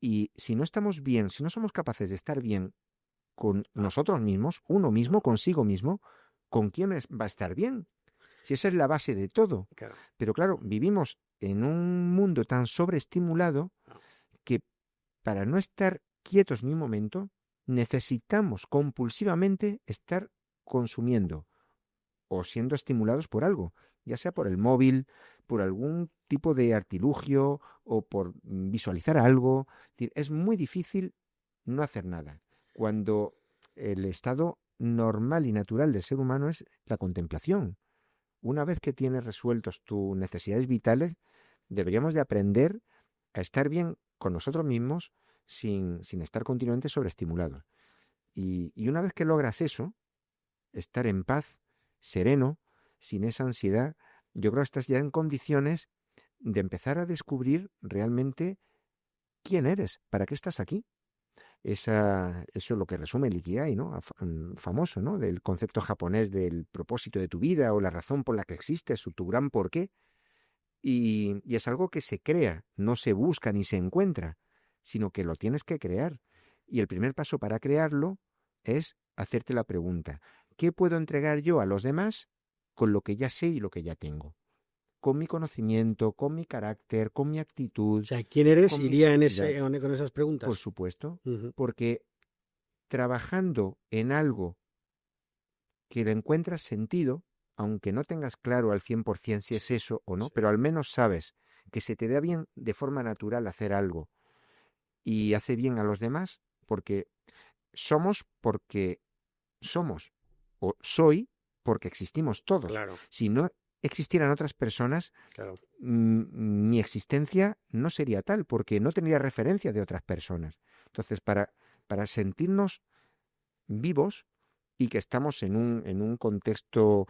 Y si no estamos bien, si no somos capaces de estar bien con nosotros mismos, uno mismo, consigo mismo, ¿con quién va a estar bien? Si esa es la base de todo. Claro. Pero claro, vivimos en un mundo tan sobreestimulado que para no estar quietos ni un momento, necesitamos compulsivamente estar consumiendo o siendo estimulados por algo, ya sea por el móvil, por algún tipo de artilugio o por visualizar algo. Es decir, es muy difícil no hacer nada, cuando el estado normal y natural del ser humano es la contemplación. Una vez que tienes resueltos tus necesidades vitales, deberíamos de aprender a estar bien con nosotros mismos sin estar continuamente sobreestimulados. Y una vez que logras eso, estar en paz, sereno, sin esa ansiedad, yo creo que estás ya en condiciones de empezar a descubrir realmente quién eres, para qué estás aquí. Eso es lo que resume el Ikigai, ¿no? Famoso, ¿no? Del concepto japonés del propósito de tu vida o la razón por la que existes, o tu gran porqué. Y es algo que se crea, no se busca ni se encuentra, sino que lo tienes que crear. Y el primer paso para crearlo es hacerte la pregunta: ¿qué puedo entregar yo a los demás con lo que ya sé y lo que ya tengo? Con mi conocimiento, con mi carácter, con mi O actitud, sea, ¿quién eres? con mis Iría habilidades. con esas preguntas. Por supuesto, Ujú. porque trabajando en algo que le encuentras sentido, aunque no tengas claro al 100% si es eso o no, Sí. pero al menos sabes que se te da bien de forma natural hacer algo y hace bien a los demás, porque porque somos, o soy porque existimos todos. Claro, Si no existieran otras personas, claro. mi existencia no sería tal, porque no tendría referencia de otras personas. Entonces, para sentirnos vivos y que estamos en un contexto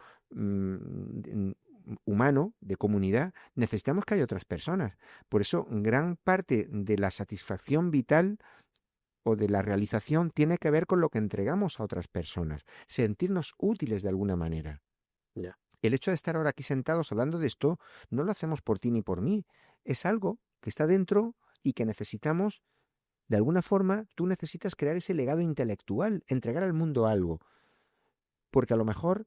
humano, de comunidad, necesitamos que haya otras personas. Por eso, gran parte de la satisfacción vital o de la realización tiene que ver con lo que entregamos a otras personas, sentirnos útiles de alguna manera. Ya. El hecho de estar ahora aquí sentados hablando de esto, no lo hacemos por ti ni por mí, es algo que está dentro y que necesitamos. De alguna forma, tú necesitas crear ese legado intelectual, entregar al mundo algo, porque a lo mejor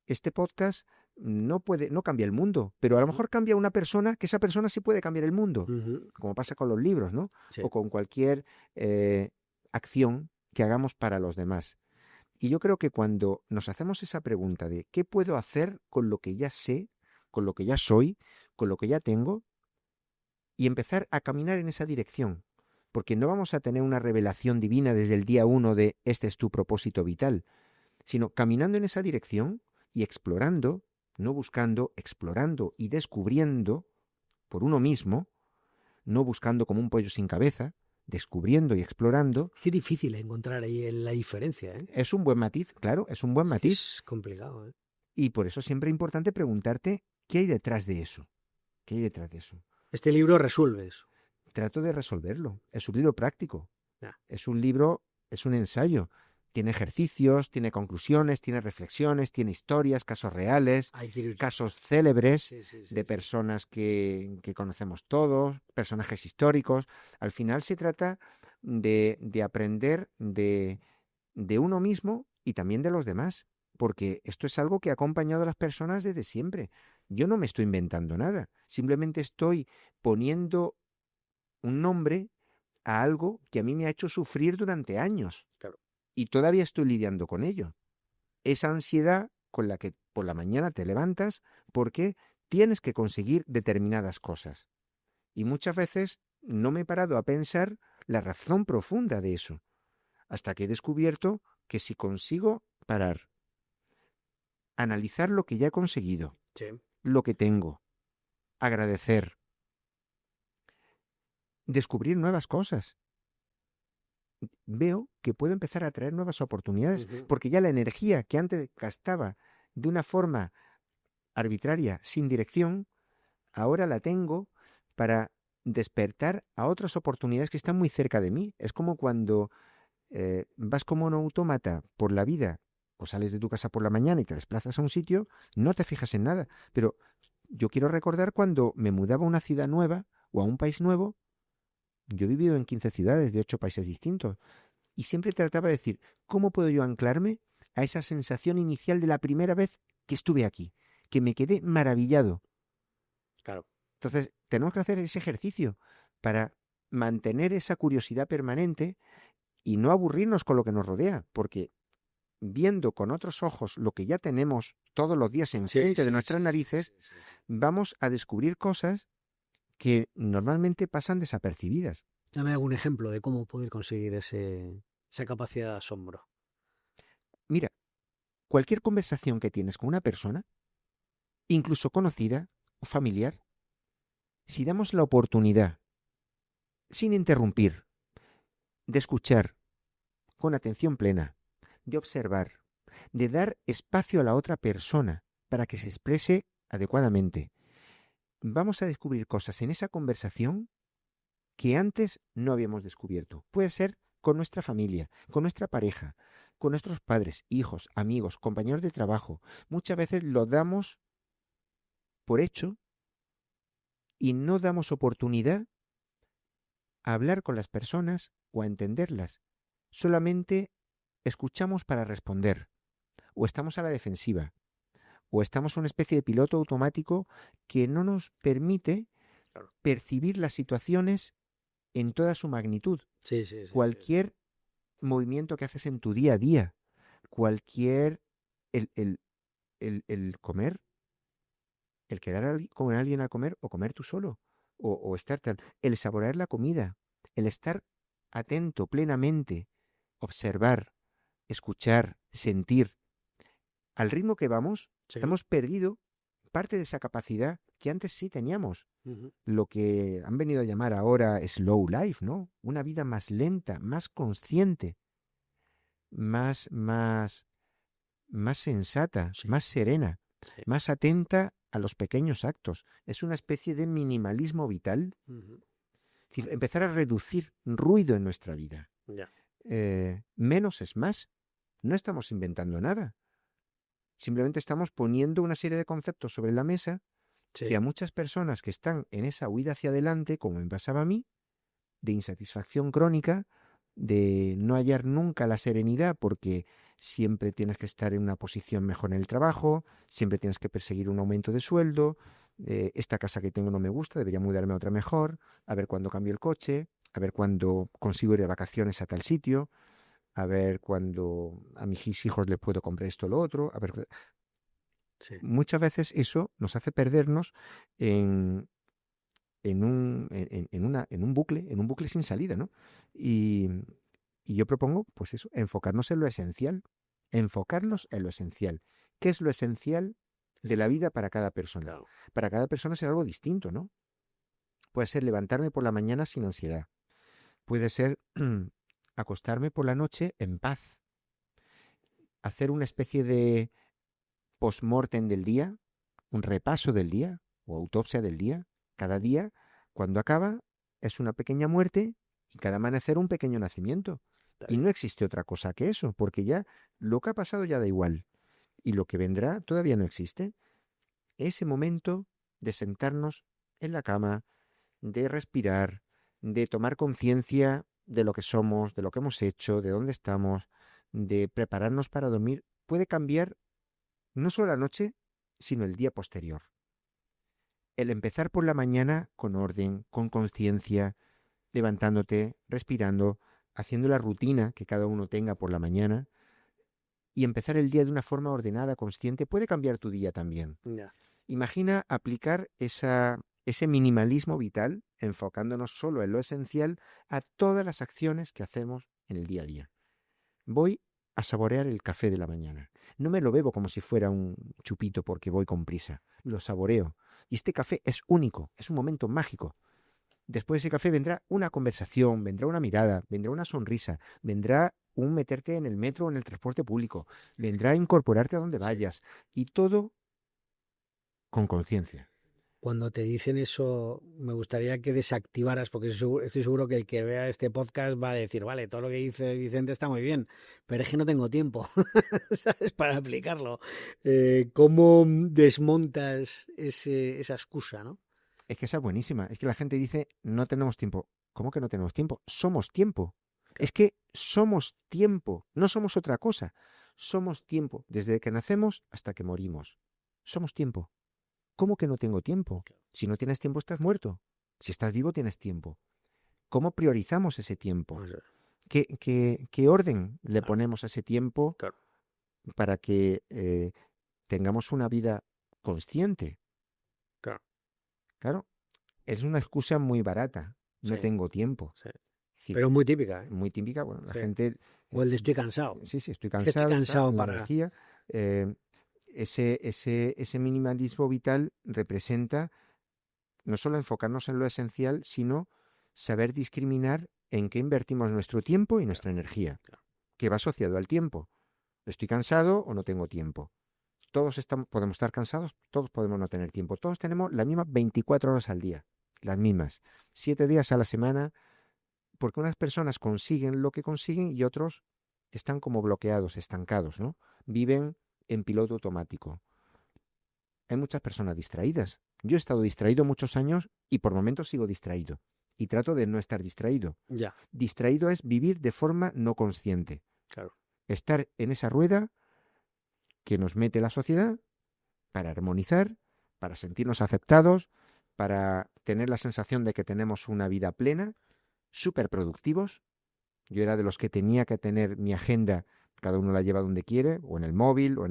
este podcast no cambia el mundo, pero a lo mejor cambia una persona, que esa persona sí puede cambiar el mundo, Ujú. como pasa con los libros, ¿no? Sí. O con cualquier acción que hagamos para los demás. Y yo creo que cuando nos hacemos esa pregunta de ¿qué puedo hacer con lo que ya sé, con lo que ya soy, con lo que ya tengo? Y empezar a caminar en esa dirección, porque no vamos a tener una revelación divina desde el día 1 de este es tu propósito vital, sino caminando en esa dirección y explorando, no buscando, explorando y descubriendo por uno mismo, no buscando como un pollo sin cabeza, descubriendo y explorando. Qué difícil encontrar ahí la diferencia, ¿eh? Es un buen matiz, claro, es un buen matiz. Es complicado, ¿eh? Y por eso siempre es importante preguntarte qué hay detrás de eso. ¿Qué hay detrás de eso? Este libro resuelve eso. Trato de resolverlo. Es un libro práctico. Ya. Es un libro, es un ensayo. Tiene ejercicios, tiene conclusiones, tiene reflexiones, tiene historias, casos reales, Hay que ir. casos célebres Sí, sí, sí, de sí. personas que conocemos todos, personajes históricos. Al final se trata de aprender de uno mismo y también de los demás, porque esto es algo que ha acompañado a las personas desde siempre. Yo no me estoy inventando nada, simplemente estoy poniendo un nombre a algo que a mí me ha hecho sufrir durante años. Claro. Y todavía estoy lidiando con ello. Esa ansiedad con la que por la mañana te levantas porque tienes que conseguir determinadas cosas. Y muchas veces no me he parado a pensar la razón profunda de eso, hasta que he descubierto que si consigo parar, analizar lo que ya he conseguido, Sí. lo que tengo, agradecer, descubrir nuevas cosas, veo que puedo empezar a traer nuevas oportunidades, Ujú. porque ya la energía que antes gastaba de una forma arbitraria, sin dirección, ahora la tengo para despertar a otras oportunidades que están muy cerca de mí. Es como cuando vas como un autómata por la vida, o sales de tu casa por la mañana y te desplazas a un sitio, no te fijas en nada. Pero yo quiero recordar cuando me mudaba a una ciudad nueva o a un país nuevo. Yo he vivido en 15 ciudades de 8 países distintos y siempre trataba de decir, ¿cómo puedo yo anclarme a esa sensación inicial de la primera vez que estuve aquí? Que me quedé maravillado. Claro. Entonces, tenemos que hacer ese ejercicio para mantener esa curiosidad permanente y no aburrirnos con lo que nos rodea, porque viendo con otros ojos lo que ya tenemos todos los días enfrente de nuestras narices, vamos a descubrir cosas que normalmente pasan desapercibidas. Dame algún ejemplo de cómo poder conseguir esa capacidad de asombro. Mira, cualquier conversación que tienes con una persona, incluso conocida o familiar, si damos la oportunidad, sin interrumpir, de escuchar con atención plena, de observar, de dar espacio a la otra persona para que se exprese adecuadamente, vamos a descubrir cosas en esa conversación que antes no habíamos descubierto. Puede ser con nuestra familia, con nuestra pareja, con nuestros padres, hijos, amigos, compañeros de trabajo. Muchas veces lo damos por hecho y no damos oportunidad a hablar con las personas o a entenderlas. Solamente escuchamos para responder, o estamos a la defensiva, o estamos en una especie de piloto automático que no nos permite percibir las situaciones en toda su magnitud. Cualquier movimiento que haces en tu día a día, cualquier el comer, el quedar con alguien a comer o comer tú solo, o estar tal, el saborear la comida, el estar atento plenamente, observar, escuchar, sentir. Al ritmo que vamos, hemos perdido parte de esa capacidad que antes sí teníamos. Lo que han venido a llamar ahora slow life, ¿no? Una vida más lenta, más consciente, más sensata, más serena, más atenta a los pequeños actos. Es una especie de minimalismo vital. Es decir, empezar a reducir ruido en nuestra vida. Menos es más. No estamos inventando nada. Simplemente estamos poniendo una serie de conceptos sobre la mesa que a muchas personas que están en esa huida hacia adelante, como me pasaba a mí, de insatisfacción crónica, de no hallar nunca la serenidad porque siempre tienes que estar en una posición mejor en el trabajo, siempre tienes que perseguir un aumento de sueldo, esta casa que tengo no me gusta, debería mudarme a otra mejor, a ver cuándo cambio el coche, a ver cuándo consigo ir de vacaciones a tal sitio, a ver cuándo a mis hijos les puedo comprar esto o lo otro, a ver... Muchas veces eso nos hace perdernos en un bucle sin salida, ¿no? Y yo propongo, pues eso, enfocarnos en lo esencial. Enfocarnos en lo esencial. ¿Qué es lo esencial de la vida para cada persona? Claro. Para cada persona será algo distinto, ¿no? Puede ser levantarme por la mañana sin ansiedad. Puede ser acostarme por la noche en paz. Hacer una especie de post-mortem del día, un repaso del día o autopsia del día. Cada día, cuando acaba, es una pequeña muerte y cada amanecer un pequeño nacimiento. Y no existe otra cosa que eso, porque ya lo que ha pasado ya da igual. Y lo que vendrá todavía no existe. Ese momento de sentarnos en la cama, de respirar, de tomar conciencia de lo que somos, de lo que hemos hecho, de dónde estamos, de prepararnos para dormir, puede cambiar no solo la noche, sino el día posterior. El empezar por la mañana con orden, con conciencia, levantándote, respirando, haciendo la rutina que cada uno tenga por la mañana y empezar el día de una forma ordenada, consciente, puede cambiar tu día también. Imagina aplicar ese minimalismo vital, enfocándonos solo en lo esencial, a todas las acciones que hacemos en el día a día. Voy a saborear el café de la mañana. No me lo bebo como si fuera un chupito porque voy con prisa. Lo saboreo. Y este café es único, es un momento mágico. Después de ese café vendrá una conversación, vendrá una mirada, vendrá una sonrisa, vendrá un meterte en el metro o en el transporte público, vendrá incorporarte a donde vayas. Y todo con conciencia. Cuando te dicen eso, me gustaría que desactivaras, porque estoy seguro que el que vea este podcast va a decir, vale, todo lo que dice Vicente está muy bien, pero es que no tengo tiempo, ¿sabes?, para aplicarlo. ¿Cómo desmontas esa excusa, no? Es que esa es buenísima. Es que la gente dice, no tenemos tiempo. ¿Cómo que no tenemos tiempo? Somos tiempo. Es que somos tiempo, no somos otra cosa. Somos tiempo, desde que nacemos hasta que morimos. Somos tiempo. ¿Cómo que no tengo tiempo? Si no tienes tiempo, estás muerto. Si estás vivo, tienes tiempo. ¿Cómo priorizamos ese tiempo? ¿Qué orden le ponemos a ese tiempo para que tengamos una vida consciente. Claro. Claro, es una excusa muy barata. No Sí. tengo tiempo. Sí. Es decir, Pero es muy típica, ¿eh? muy típica. Bueno, la Sí. gente... O el de estoy cansado. Sí, estoy Que estoy cansado. cansado la para... energía. Ese minimalismo vital representa no solo enfocarnos en lo esencial, sino saber discriminar en qué invertimos nuestro tiempo y nuestra energía, que va asociado al tiempo. ¿Estoy cansado o no tengo tiempo? Todos podemos estar cansados, todos podemos no tener tiempo. Todos tenemos las mismas 24 horas al día, las mismas, 7 días a la semana, porque unas personas consiguen lo que consiguen y otros están como bloqueados, estancados, ¿no? Viven en piloto automático. Hay muchas personas distraídas. Yo he estado distraído muchos años y por momentos sigo distraído. Y trato de no estar distraído. Ya. Distraído es vivir de forma no consciente. Claro. Estar en esa rueda que nos mete la sociedad para armonizar, para sentirnos aceptados, para tener la sensación de que tenemos una vida plena, súper productivos. Yo era de los que tenía que tener mi agenda, cada uno la lleva donde quiere, o en el móvil, o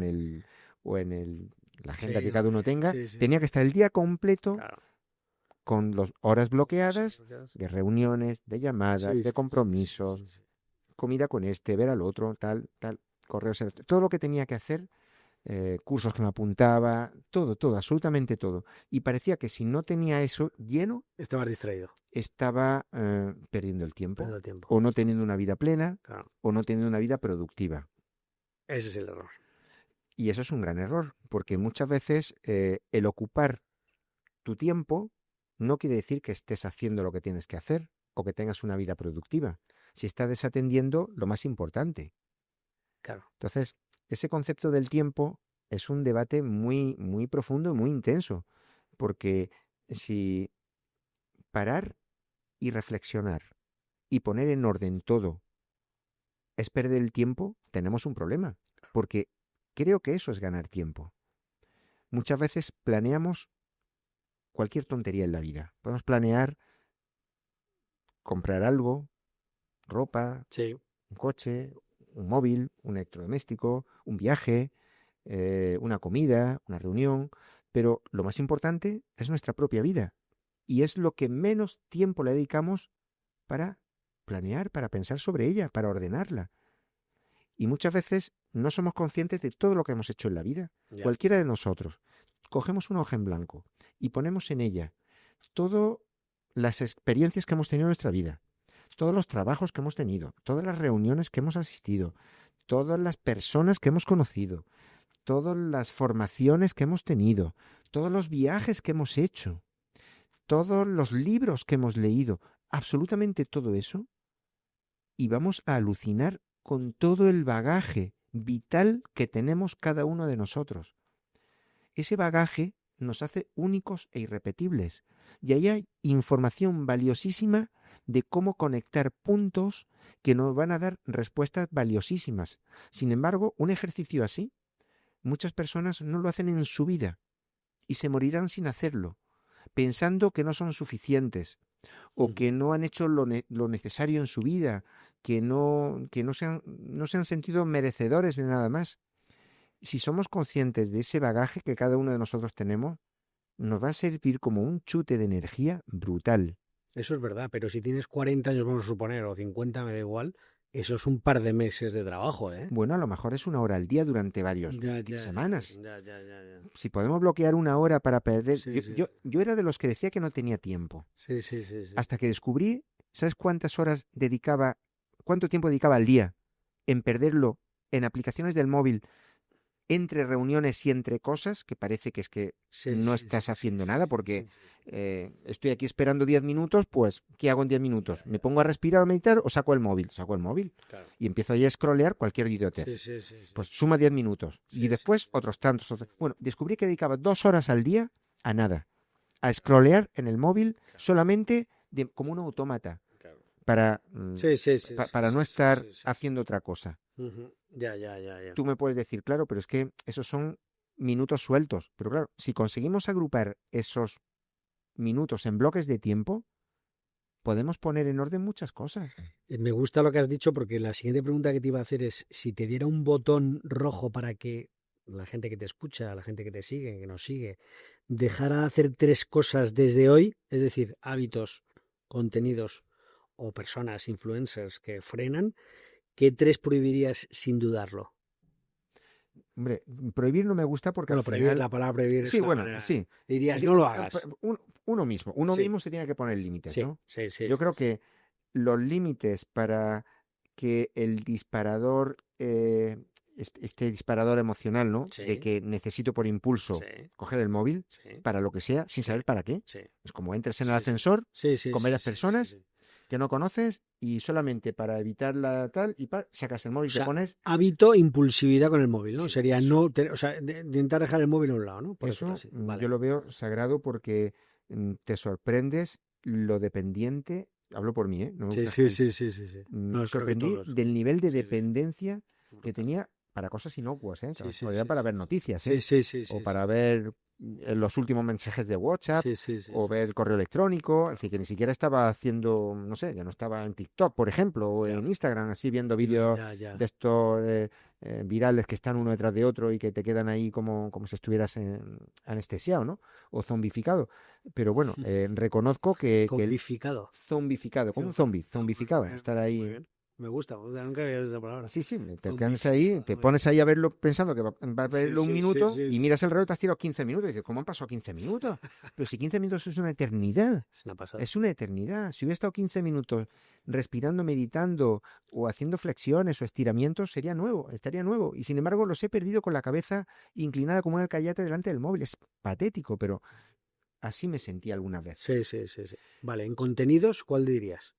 en la agenda que cada uno tenga. Sí. Tenía que estar el día completo Claro. con las horas bloqueadas Sí. de reuniones, de llamadas, de compromisos, Sí. comida con este, ver al otro, tal, correos, todo lo que tenía que hacer, cursos que me apuntaba, todo, absolutamente todo. Y parecía que si no tenía eso lleno, Estabas distraído. estaba perdiendo el tiempo, Perdiendo el tiempo. o no teniendo una vida plena, Claro. o no teniendo una vida productiva. Ese es el error. Y eso es un gran error, porque muchas veces el ocupar tu tiempo no quiere decir que estés haciendo lo que tienes que hacer o que tengas una vida productiva. Si estás desatendiendo lo más importante. Claro. Entonces, ese concepto del tiempo es un debate muy, muy profundo y muy intenso, porque si parar y reflexionar y poner en orden todo es perder el tiempo, tenemos un problema, porque creo que eso es ganar tiempo. Muchas veces planeamos cualquier tontería en la vida. Podemos planear comprar algo, ropa, Sí. un coche, un móvil, un electrodoméstico, un viaje, una comida, una reunión, pero lo más importante es nuestra propia vida y es lo que menos tiempo le dedicamos para planear, para pensar sobre ella, para ordenarla. Y muchas veces no somos conscientes de todo lo que hemos hecho en la vida. Ya. Cualquiera de nosotros. Cogemos una hoja en blanco y ponemos en ella todas las experiencias que hemos tenido en nuestra vida, todos los trabajos que hemos tenido, todas las reuniones que hemos asistido, todas las personas que hemos conocido, todas las formaciones que hemos tenido, todos los viajes que hemos hecho, todos los libros que hemos leído, absolutamente todo eso, y vamos a alucinar con todo el bagaje vital que tenemos cada uno de nosotros. Ese bagaje nos hace únicos e irrepetibles, y ahí hay información valiosísima de cómo conectar puntos que nos van a dar respuestas valiosísimas. Sin embargo, un ejercicio así, muchas personas no lo hacen en su vida y se morirán sin hacerlo, pensando que no son suficientes o que no han hecho lo necesario en su vida, que no se han sentido merecedores de nada más. Si somos conscientes de ese bagaje que cada uno de nosotros tenemos, nos va a servir como un chute de energía brutal. Eso es verdad, pero si tienes 40 años, vamos a suponer, o 50, me da igual, eso es un par de meses de trabajo, ¿eh? Bueno, a lo mejor es 1 hora al día durante varias semanas. Ya. Si podemos bloquear 1 hora para perder... Sí. Yo era de los que decía que no tenía tiempo. Sí. Hasta que descubrí, ¿sabes cuánto tiempo dedicaba al día en perderlo en aplicaciones del móvil, entre reuniones y entre cosas, que parece que es que no estás haciendo nada, porque estoy aquí esperando 10 minutos, pues, ¿qué hago en 10 minutos? ¿Me pongo a respirar o meditar o saco el móvil? Saco el móvil. Claro. Y empiezo ahí a scrollear cualquier idiotez. Sí. Pues suma 10 minutos. Y después otros tantos. Bueno, descubrí que dedicaba 2 horas al día a nada. A scrollear en el móvil solamente como un autómata. Para no estar haciendo otra cosa. Ya. Tú me puedes decir, claro, pero es que esos son minutos sueltos. Pero claro, si conseguimos agrupar esos minutos en bloques de tiempo, podemos poner en orden muchas cosas. Me gusta lo que has dicho porque la siguiente pregunta que te iba a hacer es, si te diera un botón rojo para que la gente que te escucha, la gente que te sigue, que nos sigue, dejara de hacer 3 cosas desde hoy, es decir, hábitos, contenidos o personas, influencers que frenan, ¿qué 3 prohibirías sin dudarlo? Hombre, prohibir no me gusta porque Bueno, al prohibir, final... la palabra prohibir Sí, es una bueno, manera... sí. Dirías, no lo hagas. Uno Sí. mismo se tiene que poner límites, Sí, ¿no? sí, sí. Yo sí, creo sí. que los límites para que el disparador, este disparador emocional, ¿no? Sí. De que necesito por impulso Sí, coger el móvil sí, para lo que sea, sin saber para qué. sí. Es como entres en Sí, el sí. ascensor Sí, sí, con sí, varias sí, personas sí, sí. que no conoces y solamente para evitar la tal y sacas el móvil O y te sea, pones... hábito, impulsividad con el móvil, ¿no? Sí, Sería eso. no, o sea, intentar dejar el móvil a un lado, ¿no? Por decirlo Eso así. Vale. yo lo veo sagrado porque te sorprendes lo dependiente, hablo por mí, no me Sí, gusta sí, generalizar. sí, sí, sí, sí. Me No, creo que sorprendí todos. del nivel de Sí, sí, sí. dependencia que Brutal. tenía para cosas inocuas, Sí, sí, Podría sí, para sí, ver sí. noticias, Sí, sí, sí, o sí, para sí. ver los últimos mensajes de WhatsApp, Sí, sí, sí, o sí, ver sí. correo electrónico, es Claro. decir, que ni siquiera estaba haciendo, no sé, ya no estaba en TikTok, por ejemplo, o Ya, en Instagram, así viendo ya, vídeos ya, ya. de estos virales que están uno detrás de otro y que te quedan ahí como si estuvieras anestesiado, ¿no? O zombificado. Pero bueno, reconozco que el Zombificado. zombificado, como un Muy zombificado, bien, estar muy ahí. bien. Me gusta, nunca había oído esa palabra. Sí, sí, te quedas ahí, Zombificado. te Muy bien. pones ahí a verlo pensando que va a Sí, verlo un sí, sí, minuto sí, y sí. miras el reloj y te has tirado 15 minutos. Y dices, ¿cómo han pasado 15 minutos? Pero si 15 minutos es una eternidad. Es una pasada. Es una eternidad. Si hubiera estado 15 minutos respirando, meditando o haciendo flexiones o estiramientos, sería nuevo, estaría nuevo. Y sin embargo, los he perdido con la cabeza inclinada como un alcayate delante del móvil. Es patético, pero así me sentí algunas veces. Sí, sí, sí, sí. Vale, en contenidos, ¿cuál dirías?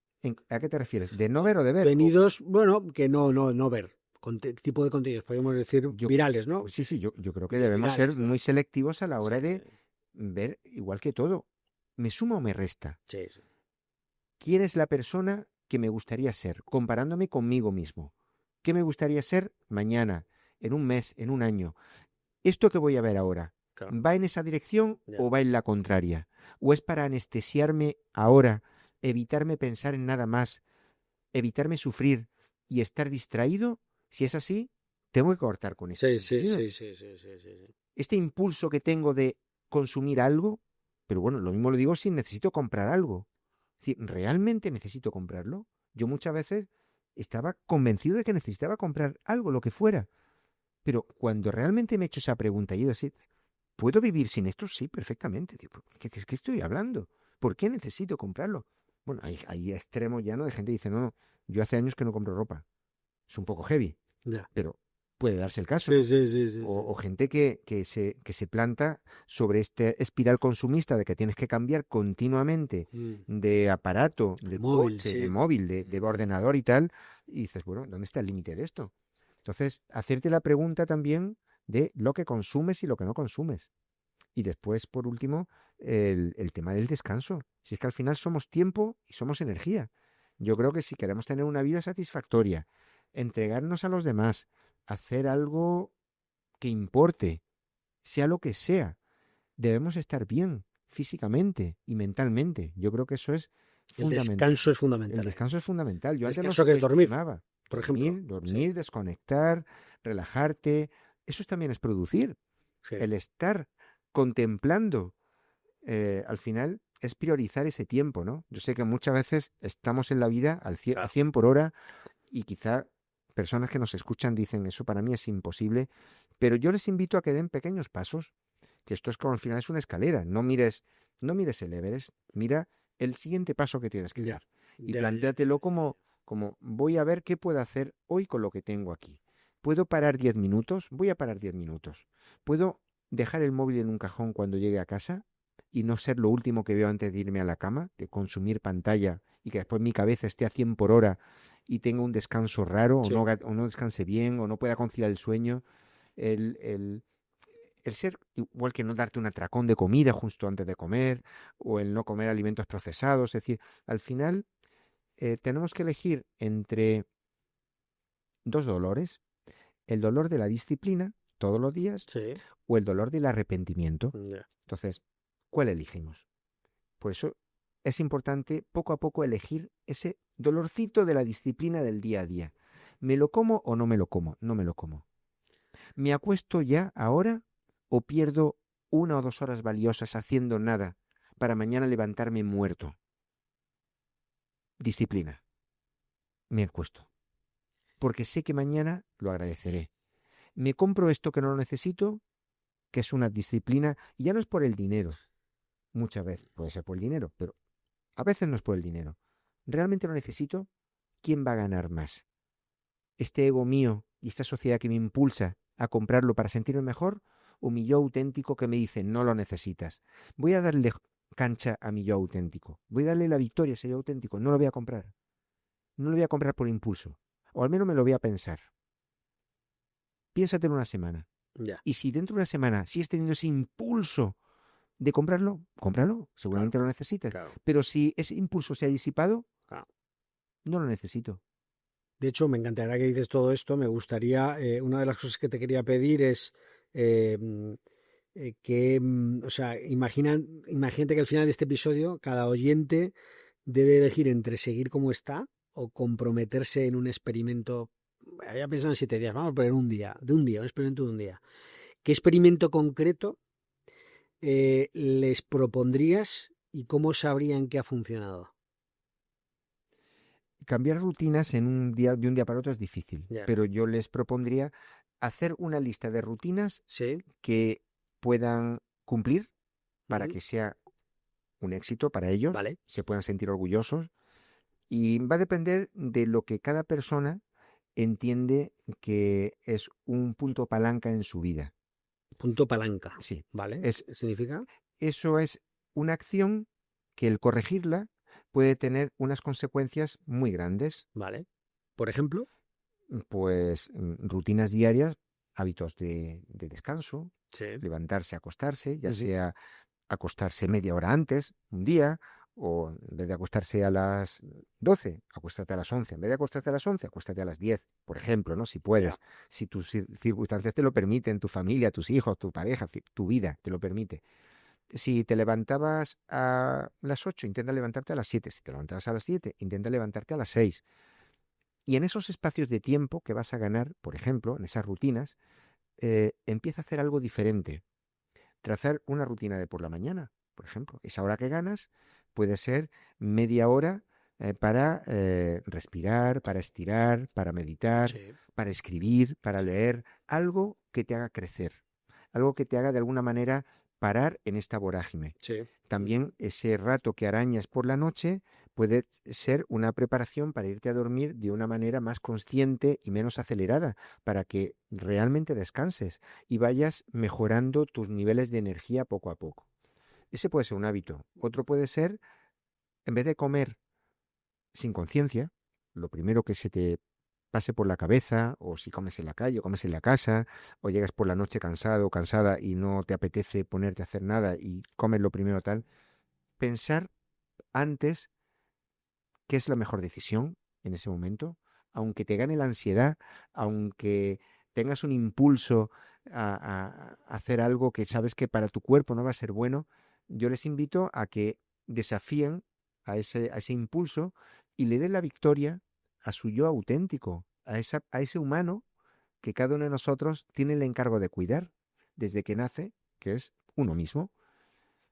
¿A qué te refieres? ¿De no ver o de ver? Contenidos, bueno, que no ver. Tipo de contenidos, podríamos decir Yo, virales, ¿no? sí, sí, yo creo que Vídeos debemos ser virales, muy selectivos a la sí, hora de ver igual que todo. ¿Me suma o me resta? sí, sí. ¿Quién es la persona que me gustaría ser? Comparándome conmigo mismo. ¿Qué me gustaría ser mañana, en un mes, en un año? ¿Esto que voy a ver ahora Claro. va en esa dirección Ya. o va en la contraria? ¿O es para anestesiarme ahora, evitarme pensar en nada más, evitarme sufrir y estar distraído? Si es así, tengo que cortar con ese Sí, sí, contenido. sí, sí, sí, sí, sí, sí. Este impulso que tengo de consumir algo, pero bueno, lo mismo lo digo si necesito comprar algo. Es decir, ¿realmente necesito comprarlo? Yo muchas veces estaba convencido de que necesitaba comprar algo, lo que fuera. Pero cuando realmente me he hecho esa pregunta y he decir, ¿puedo vivir sin esto? Sí, perfectamente. Digo, ¿qué estoy hablando? ¿Por qué necesito comprarlo? Bueno, hay extremos ya, ¿no? De gente que dice, no, yo hace años que no compro ropa. Es un poco heavy, Ya. pero puede darse el caso, Sí, ¿no? sí, sí, sí, O sí. gente que se planta sobre este espiral consumista de que tienes que cambiar continuamente de aparato, de Móvil, coche, sí. de móvil, de ordenador y tal, y dices, bueno, ¿dónde está el límite de esto? Entonces, hacerte la pregunta también de lo que consumes y lo que no consumes. Y después, por último, el tema del descanso. Si es que al final somos tiempo y somos energía. Yo creo que si queremos tener una vida satisfactoria, entregarnos a los demás, hacer algo que importe, sea lo que sea, debemos estar bien físicamente y mentalmente. Yo creo que eso es El fundamental. descanso es El fundamental. descanso es fundamental. Yo antes lo Descanso que es dormir, subestimaba. por ejemplo. Dormir, desconectar, relajarte. Eso también es producir. Sí. El estar contemplando, al final, es priorizar ese tiempo, ¿no? Yo sé que muchas veces estamos en la vida a 100 por hora y quizá personas que nos escuchan dicen, eso para mí es imposible, pero yo les invito a que den pequeños pasos, que esto es como al final es una escalera. No mires el Everest, mira el siguiente paso que tienes que Ya, dar. Y ya, plantéatelo como voy a ver qué puedo hacer hoy con lo que tengo aquí. ¿Puedo parar 10 minutos? Voy a parar 10 minutos. ¿Puedo dejar el móvil en un cajón cuando llegue a casa y no ser lo último que veo antes de irme a la cama, de consumir pantalla y que después mi cabeza esté a 100 por hora y tenga un descanso raro Sí. o no descanse bien o no pueda conciliar el sueño? El ser igual que no darte un atracón de comida justo antes de comer o el no comer alimentos procesados. Es decir, al final tenemos que elegir entre dos dolores: el dolor de la disciplina todos los días Sí. o el dolor del arrepentimiento. Ya. Entonces, ¿cuál elegimos? Por eso es importante poco a poco elegir ese dolorcito de la disciplina del día a día. ¿Me lo como o no me lo como? No me lo como. ¿Me acuesto ya ahora o pierdo 1 o 2 horas valiosas haciendo nada para mañana levantarme muerto? Disciplina. Me acuesto. Porque sé que mañana lo agradeceré. Me compro esto que no lo necesito, que es una disciplina, y ya no es por el dinero. Muchas veces puede ser por el dinero, pero a veces no es por el dinero. ¿Realmente lo necesito? ¿Quién va a ganar más? ¿Este ego mío y esta sociedad que me impulsa a comprarlo para sentirme mejor? ¿O mi yo auténtico que me dice no lo necesitas? Voy a darle cancha a mi yo auténtico. Voy a darle la victoria a ese yo auténtico. No lo voy a comprar. No lo voy a comprar por impulso. O al menos me lo voy a pensar. Piénsatelo una semana. Ya. Y si dentro de una semana sigues teniendo ese impulso de comprarlo, cómpralo. Seguramente lo necesitas. Claro. Pero si ese impulso se ha disipado, Claro. no lo necesito. De hecho, me encantará que dices todo esto. Me gustaría, una de las cosas que te quería pedir es o sea, imagínate que al final de este episodio cada oyente debe elegir entre seguir como está o comprometerse en un experimento. Ya pensado en 7 días, vamos a poner un experimento de un día. ¿Qué experimento concreto les propondrías y cómo sabrían que ha funcionado? Cambiar rutinas de un día para otro es difícil, Ya. pero yo les propondría hacer una lista de rutinas Sí. que puedan cumplir para Ujú. que sea un éxito para ellos, Vale. se puedan sentir orgullosos, y va a depender de lo que cada persona entiende que es un punto palanca en su vida. Punto palanca. Sí, ¿Vale? es, ¿Qué significa? eso es una acción que el corregirla puede tener unas consecuencias muy grandes. Vale. Por ejemplo. Pues rutinas diarias, hábitos de descanso, Sí. levantarse, acostarse, ya Sí. sea acostarse media hora antes, un día, o en vez de acostarse a las 12, acuéstate a las 11. En vez de acostarte a las 11, acuéstate a las 10, por ejemplo, ¿no? Si puedes, Ya. si tus circunstancias te lo permiten, tu familia, tus hijos, tu pareja, tu vida te lo permite. Si te levantabas a las 8, intenta levantarte a las 7. Si te levantabas a las 7, intenta levantarte a las 6. Y en esos espacios de tiempo que vas a ganar, por ejemplo, en esas rutinas, empieza a hacer algo diferente. Trazar una rutina de por la mañana, por ejemplo. Esa hora que ganas puede ser media hora para respirar, para estirar, para meditar, Sí. para escribir, para Sí. leer. Algo que te haga crecer. Algo que te haga de alguna manera parar en esta vorágine. Sí. También ese rato que arañas por la noche puede ser una preparación para irte a dormir de una manera más consciente y menos acelerada, para que realmente descanses y vayas mejorando tus niveles de energía poco a poco. Ese puede ser un hábito. Otro puede ser, en vez de comer sin conciencia, lo primero que se te pase por la cabeza, o si comes en la calle, o comes en la casa, o llegas por la noche cansado o cansada y no te apetece ponerte a hacer nada y comes lo primero tal, pensar antes qué es la mejor decisión en ese momento, aunque te gane la ansiedad, aunque tengas un impulso a hacer algo que sabes que para tu cuerpo no va a ser bueno, yo les invito a que desafíen a ese impulso y le den la victoria a su yo auténtico, a ese humano que cada uno de nosotros tiene el encargo de cuidar desde que nace, que es uno mismo.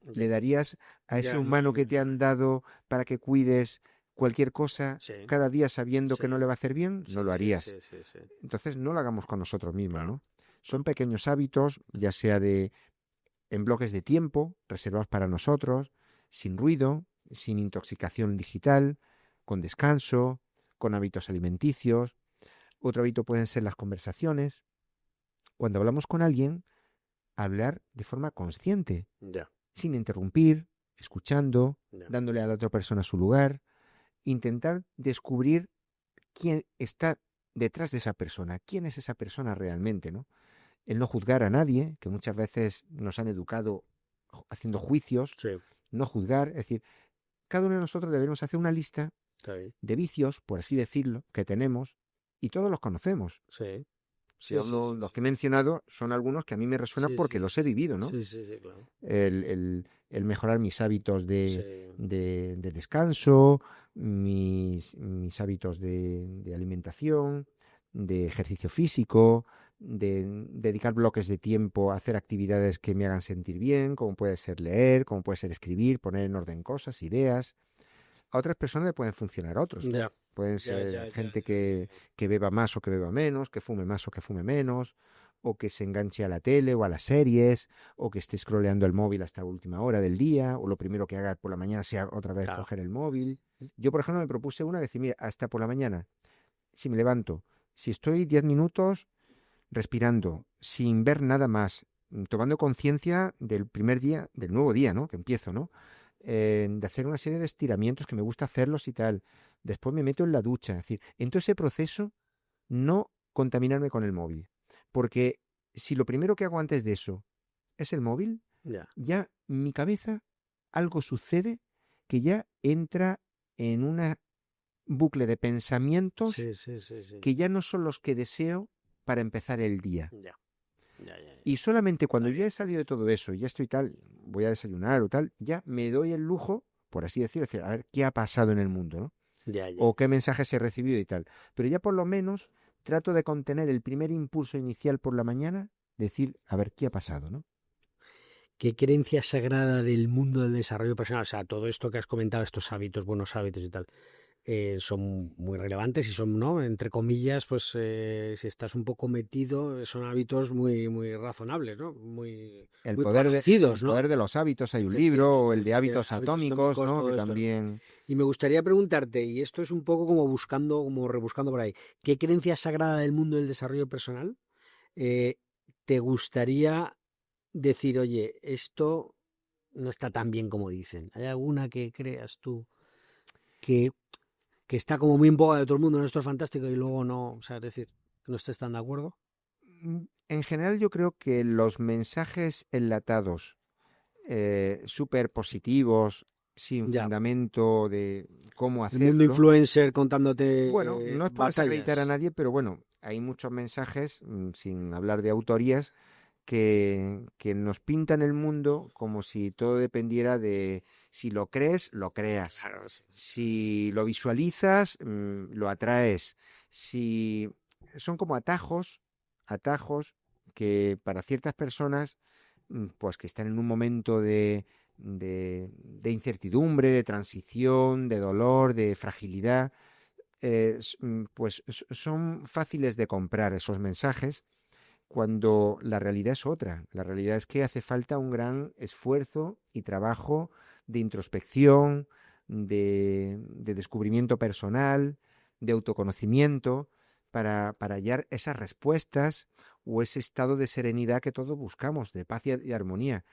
¿Le darías a ese humano que te han dado para que cuides cualquier cosa Sí. cada día sabiendo Sí. que no le va a hacer bien? Sí, No lo sí, harías. sí. Entonces no lo hagamos con nosotros mismos, Claro. ¿no? Son pequeños hábitos, ya sea en bloques de tiempo, reservados para nosotros, sin ruido, sin intoxicación digital, con descanso, con hábitos alimenticios. Otro hábito pueden ser las conversaciones. Cuando hablamos con alguien, hablar de forma consciente, Ya. sin interrumpir, escuchando, Ya. dándole a la otra persona su lugar, intentar descubrir quién está detrás de esa persona, quién es esa persona realmente, ¿no? El no juzgar a nadie, que muchas veces nos han educado haciendo juicios, Sí. no juzgar, es decir, cada uno de nosotros deberemos hacer una lista Está bien. de vicios, por así decirlo, que tenemos, y todos los conocemos. Sí. Sí, Los que he mencionado son algunos que a mí me resuenan porque los he vivido, ¿no? Sí, claro. El mejorar mis hábitos Sí. de descanso, mis hábitos de alimentación, de ejercicio físico, de dedicar bloques de tiempo a hacer actividades que me hagan sentir bien, como puede ser leer, como puede ser escribir, poner en orden cosas, ideas. A otras personas le pueden funcionar a otros. Ya. Pueden ser gente que beba más o que beba menos, que fume más o que fume menos, o que se enganche a la tele o a las series, o que esté scrolleando el móvil hasta la última hora del día, o lo primero que haga por la mañana sea otra vez coger el móvil. Yo, por ejemplo, me propuse una, decir, mira, hasta por la mañana, si me levanto, si estoy 10 minutos respirando, sin ver nada más, tomando conciencia del primer día, del nuevo día, ¿no? Que empiezo, ¿no? De hacer una serie de estiramientos que me gusta hacerlos y tal. Después me meto en la ducha. Es decir, en todo ese proceso, no contaminarme con el móvil. Porque si lo primero que hago antes de eso es el móvil, ya mi cabeza algo sucede que ya entra en una bucle de pensamientos que ya no son los que deseo para empezar el día. Y solamente cuando ya he salido de todo eso, ya estoy tal, voy a desayunar o tal, ya me doy el lujo, por así decir, a ver qué ha pasado en el mundo, ¿no? O qué mensajes he recibido y tal. Pero ya por lo menos trato de contener el primer impulso inicial por la mañana, decir, a ver qué ha pasado, ¿no? ¿Qué creencia sagrada del mundo del desarrollo personal, o sea, todo esto que has comentado, estos hábitos, buenos hábitos y tal, son muy relevantes y son, ¿no? Entre comillas, pues si estás un poco metido, son hábitos muy, muy razonables, ¿no? Muy conocidos, el poder de los hábitos, hay un libro, o el de hábitos atómicos, ¿no? Que también... Y me gustaría preguntarte, y esto es un poco como rebuscando por ahí, ¿qué creencia sagrada del mundo del desarrollo personal te gustaría decir, oye, esto no está tan bien como dicen? ¿Hay alguna que creas tú que está como muy en boga de todo el mundo, ¿no? Esto es fantástico y luego no, o sea, es decir, que no estés tan de acuerdo? En general yo creo que los mensajes enlatados, súper positivos, sin fundamento de cómo hacerlo... El mundo influencer contándote bueno, no es por desacreditar a nadie, pero bueno, hay muchos mensajes, sin hablar de autorías, que nos pintan el mundo como si todo dependiera de si lo crees, lo creas. Claro, sí. Si lo visualizas, lo atraes. Si son como atajos que para ciertas personas, pues que están en un momento de incertidumbre, de transición, de dolor, de fragilidad, pues son fáciles de comprar esos mensajes, cuando la realidad es otra. La realidad es que hace falta un gran esfuerzo y trabajo de introspección, de descubrimiento personal, de autoconocimiento, para hallar esas respuestas o ese estado de serenidad que todos buscamos, de paz y armonía.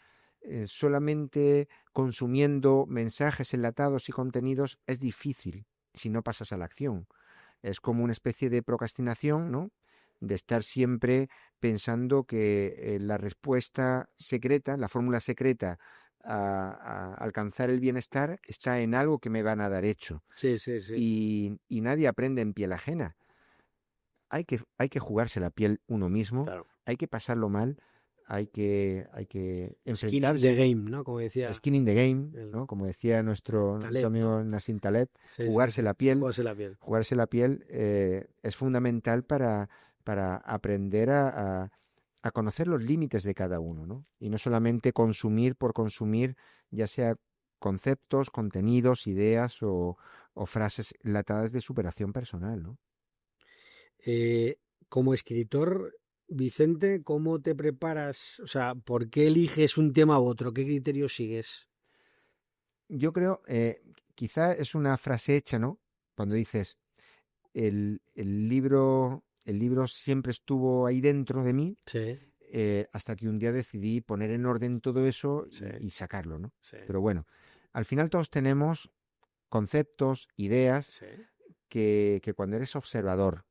Solamente consumiendo mensajes enlatados y contenidos es difícil si no pasas a la acción. Es como una especie de procrastinación, ¿no? De estar siempre pensando que la respuesta secreta, la fórmula secreta a alcanzar el bienestar está en algo que me van a dar hecho. Sí. Y nadie aprende en piel ajena. Hay que jugarse la piel uno mismo, claro. Hay que pasarlo mal, hay que enfrentarse. Skin in the game, ¿no? Como decía. Skin in the game, ¿no? Como decía nuestro amigo Nassim Taleb, jugarse la piel. Jugarse la piel es fundamental para aprender a conocer los límites de cada uno, ¿no? Y no solamente consumir por consumir, ya sea conceptos, contenidos, ideas o frases enlatadas de superación personal, ¿no? Como escritor, Vicente, ¿cómo te preparas? O sea, ¿por qué eliges un tema u otro? ¿Qué criterios sigues? Yo creo, quizá es una frase hecha, ¿no? Cuando dices, el libro siempre estuvo ahí dentro de mí, hasta que un día decidí poner en orden todo eso y sacarlo, ¿no? Pero bueno, al final todos tenemos conceptos, ideas, que cuando eres observador,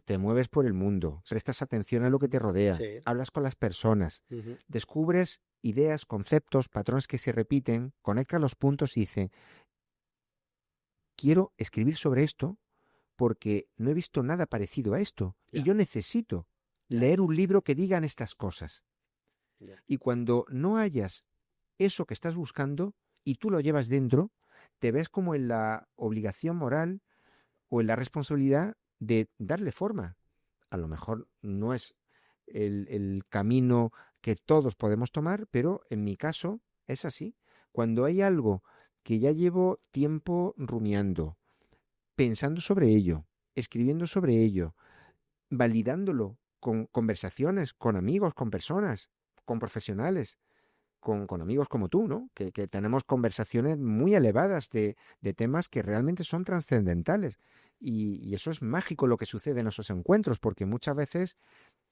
te mueves por el mundo, prestas atención a lo que te rodea, hablas con las personas, descubres ideas, conceptos, patrones que se repiten, conectas los puntos y dices, quiero escribir sobre esto porque no he visto nada parecido a esto y yo necesito leer un libro que digan estas cosas. Ya. Y cuando no hayas eso que estás buscando y tú lo llevas dentro, te ves como en la obligación moral o en la responsabilidad de darle forma. A lo mejor no es el camino que todos podemos tomar, pero en mi caso es así. Cuando hay algo que ya llevo tiempo rumiando, pensando sobre ello, escribiendo sobre ello, validándolo con conversaciones, con amigos, con personas, con profesionales, con amigos como tú, ¿no? Que tenemos conversaciones muy elevadas de temas que realmente son trascendentales. Y eso es mágico lo que sucede en esos encuentros, porque muchas veces,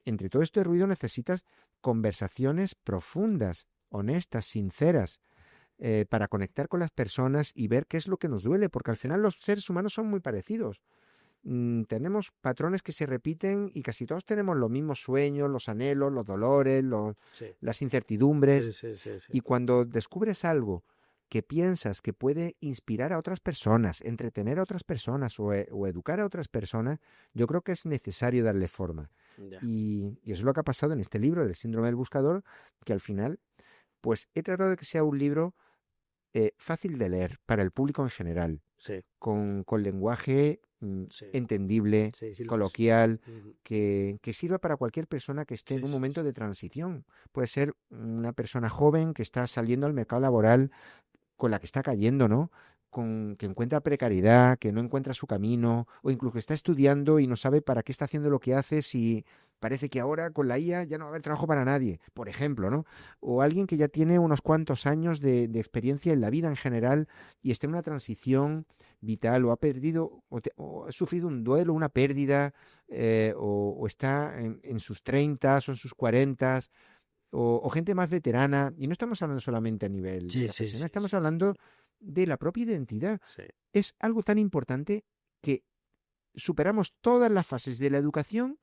entre todo este ruido, necesitas conversaciones profundas, honestas, sinceras, para conectar con las personas y ver qué es lo que nos duele, porque al final los seres humanos son muy parecidos. Tenemos patrones que se repiten y casi todos tenemos los mismos sueños, los anhelos, los dolores, Sí. las incertidumbres. Sí. Y cuando descubres algo que piensas que puede inspirar a otras personas, entretener a otras personas o educar a otras personas, yo creo que es necesario darle forma. Ya. Y eso es lo que ha pasado en este libro del síndrome del buscador, que al final, pues he tratado de que sea un libro fácil de leer para el público en general, Sí. con lenguaje Sí. entendible, Sí, sí lo es. coloquial, Ujú. que sirva para cualquier persona que esté Sí, en un sí, momento sí. de transición. Puede ser una persona joven que está saliendo al mercado laboral con la que está cayendo, ¿no? Que encuentra precariedad, que no encuentra su camino, o incluso que está estudiando y no sabe para qué está haciendo lo que hace si parece que ahora con la IA ya no va a haber trabajo para nadie, por ejemplo, ¿no? O alguien que ya tiene unos cuantos años de experiencia en la vida en general y está en una transición vital o ha perdido o ha sufrido un duelo, una pérdida, o está en sus 30 o en sus 40 o gente más veterana, y no estamos hablando solamente a nivel Sí, profesional, estamos sí. hablando de la propia identidad. Sí. Es algo tan importante que superamos todas las fases de la educación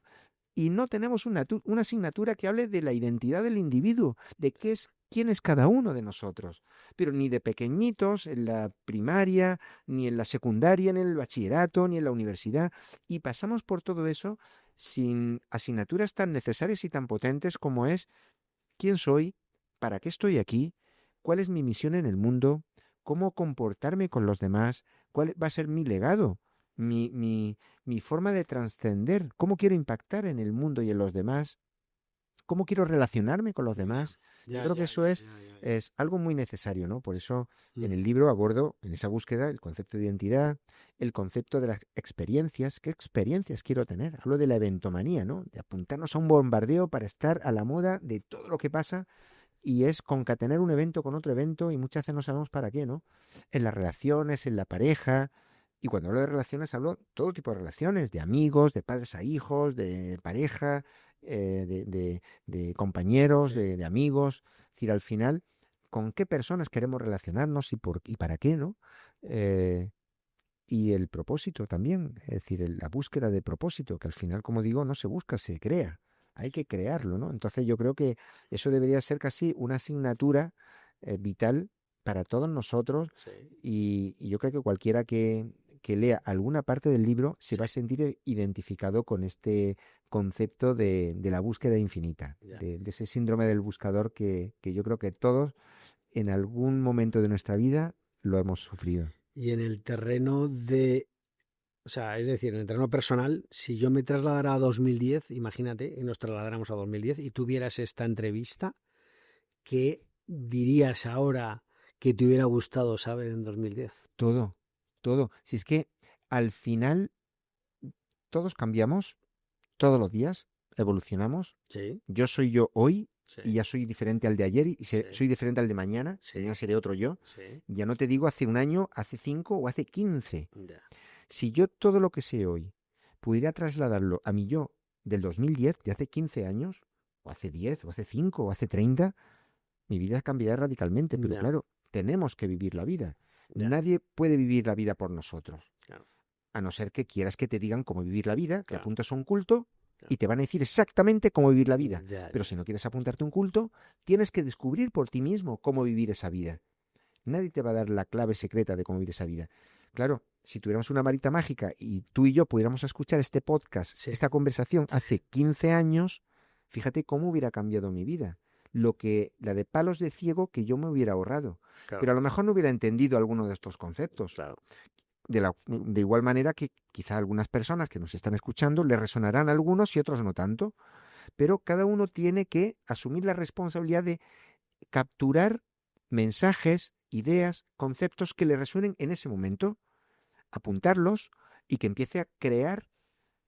y no tenemos una asignatura que hable de la identidad del individuo, de quién es cada uno de nosotros. Pero ni de pequeñitos, en la primaria, ni en la secundaria, ni en el bachillerato, ni en la universidad. Y pasamos por todo eso sin asignaturas tan necesarias y tan potentes como es quién soy, para qué estoy aquí, cuál es mi misión en el mundo, cómo comportarme con los demás, cuál va a ser mi legado, mi forma de trascender, cómo quiero impactar en el mundo y en los demás, cómo quiero relacionarme con los demás. Yo creo que eso es algo muy necesario, ¿no? Por eso en el libro abordo en esa búsqueda el concepto de identidad, el concepto de las experiencias. ¿Qué experiencias quiero tener? Hablo de la eventomanía, ¿no? De apuntarnos a un bombardeo para estar a la moda de todo lo que pasa y es concatenar un evento con otro evento y muchas veces no sabemos para qué, ¿no? En las relaciones, en la pareja. Y cuando hablo de relaciones hablo de todo tipo de relaciones, de amigos, de padres a hijos, de pareja, de compañeros, de amigos. Es decir, al final, ¿con qué personas queremos relacionarnos y para qué, ¿no? Y el propósito también, es decir, la búsqueda de propósito, que al final, como digo, no se busca, se crea. Hay que crearlo, ¿no? Entonces yo creo que eso debería ser casi una asignatura vital para todos nosotros Sí. y yo creo que cualquiera que lea alguna parte del libro se va a sentir identificado con este concepto de la búsqueda infinita, Ya. de ese síndrome del buscador que yo creo que todos en algún momento de nuestra vida lo hemos sufrido. Y en el terreno de, o sea, es decir, en el terreno personal, si yo me trasladara a 2010, imagínate, y nos trasladáramos a 2010 y tuvieras esta entrevista, ¿qué dirías ahora que te hubiera gustado saber en 2010? Todo. Si es que al final todos cambiamos, todos los días evolucionamos. Sí. Yo soy yo hoy Sí. y ya soy diferente al de ayer y Sí. soy diferente al de mañana. Sí. Mañana seré otro yo. Sí. Ya no te digo hace un año, hace 5 o hace 15. Ya. Si yo todo lo que sé hoy pudiera trasladarlo a mi yo del 2010, de hace 15 años, o hace 10, o hace 5, o hace 30, mi vida cambiaría radicalmente. Pero Ya. claro, tenemos que vivir la vida. Ya. Nadie puede vivir la vida por nosotros. Claro. A no ser que quieras que te digan cómo vivir la vida, te Claro. apuntas a un culto Claro. y te van a decir exactamente cómo vivir la vida. Ya, Pero ya. si no quieres apuntarte a un culto, tienes que descubrir por ti mismo cómo vivir esa vida. Nadie te va a dar la clave secreta de cómo vivir esa vida. Claro, si tuviéramos una varita mágica y tú y yo pudiéramos escuchar este podcast, Sí. esta conversación hace 15 años, fíjate cómo hubiera cambiado mi vida. La de palos de ciego que yo me hubiera ahorrado. Claro. Pero a lo mejor no hubiera entendido alguno de estos conceptos. Claro. De igual manera que quizá algunas personas que nos están escuchando le resonarán algunos y otros no tanto. Pero cada uno tiene que asumir la responsabilidad de capturar mensajes, ideas, conceptos que le resuenen en ese momento, apuntarlos y que empiece a crear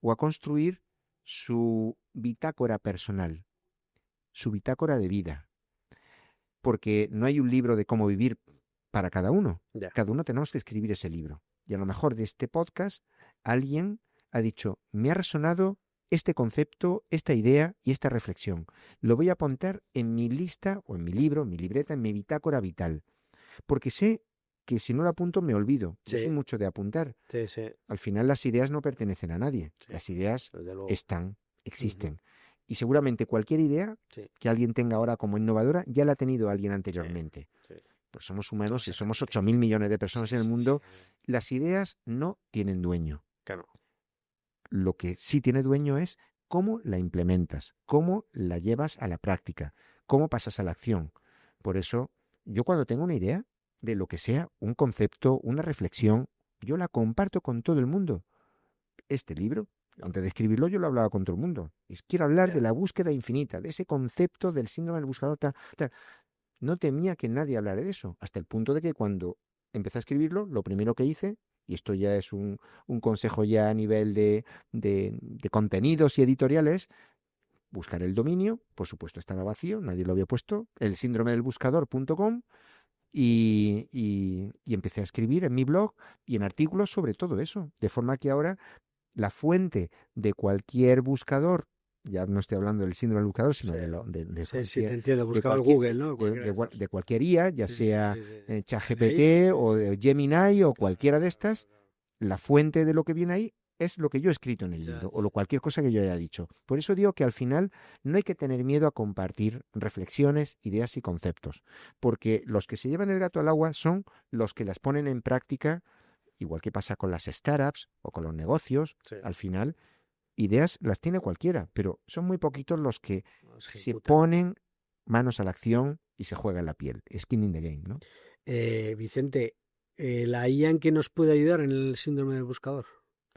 o a construir su bitácora personal, su bitácora de vida. Porque no hay un libro de cómo vivir para cada uno. Ya. Cada uno tenemos que escribir ese libro. Y a lo mejor de este podcast alguien ha dicho, me ha resonado este concepto, esta idea y esta reflexión. Lo voy a apuntar en mi lista o en mi libro, en mi libreta, en mi bitácora vital. Porque sé que si no lo apunto me olvido. Yo Sí. soy mucho de apuntar. Sí, sí. Al final las ideas no pertenecen a nadie. Sí. Las ideas Desde luego. están, existen. Y seguramente cualquier idea Sí. que alguien tenga ahora como innovadora ya la ha tenido alguien anteriormente. Sí. Pues somos humanos y somos Exactamente. 8.000 millones de personas Sí, en el sí, mundo. sí. Las ideas no tienen dueño. Claro. Lo que sí tiene dueño es cómo la implementas, cómo la llevas a la práctica, cómo pasas a la acción. Por eso, yo cuando tengo una idea de lo que sea, un concepto, una reflexión, yo la comparto con todo el mundo. Este libro, antes de escribirlo, yo lo hablaba con todo el mundo. Y quiero hablar de la búsqueda infinita, de ese concepto del síndrome del buscador. Tal. No temía que nadie hablara de eso, hasta el punto de que cuando empecé a escribirlo, lo primero que hice, y esto ya es un consejo ya a nivel de contenidos y editoriales, buscar el dominio, por supuesto estaba vacío, nadie lo había puesto, el síndromedelbuscador.com, y empecé a escribir en mi blog y en artículos sobre todo eso, de forma que ahora la fuente de cualquier buscador, ya no estoy hablando del síndrome del buscador, sino Sí. de Sí, cualquier, sí, te entiendo. de Buscador cualquier- Google, ¿no? Cualquiera de estos. de cualquier IA, ya Sí, sí, sea sí, sí. ChatGPT o de Gemini o cualquiera de estas, la fuente de lo que viene ahí es lo que yo he escrito en el Ya, libro ya. o cualquier cosa que yo haya dicho. Por eso digo que al final no hay que tener miedo a compartir reflexiones, ideas y conceptos, porque los que se llevan el gato al agua son los que las ponen en práctica, igual que pasa con las startups o con los negocios. Sí. Al final, ideas las tiene cualquiera, pero son muy poquitos los que Se se ejecutan. ponen manos a la acción y se juegan la piel. Skin in the game, ¿no? Vicente, ¿la IA en qué nos puede ayudar en el síndrome del buscador?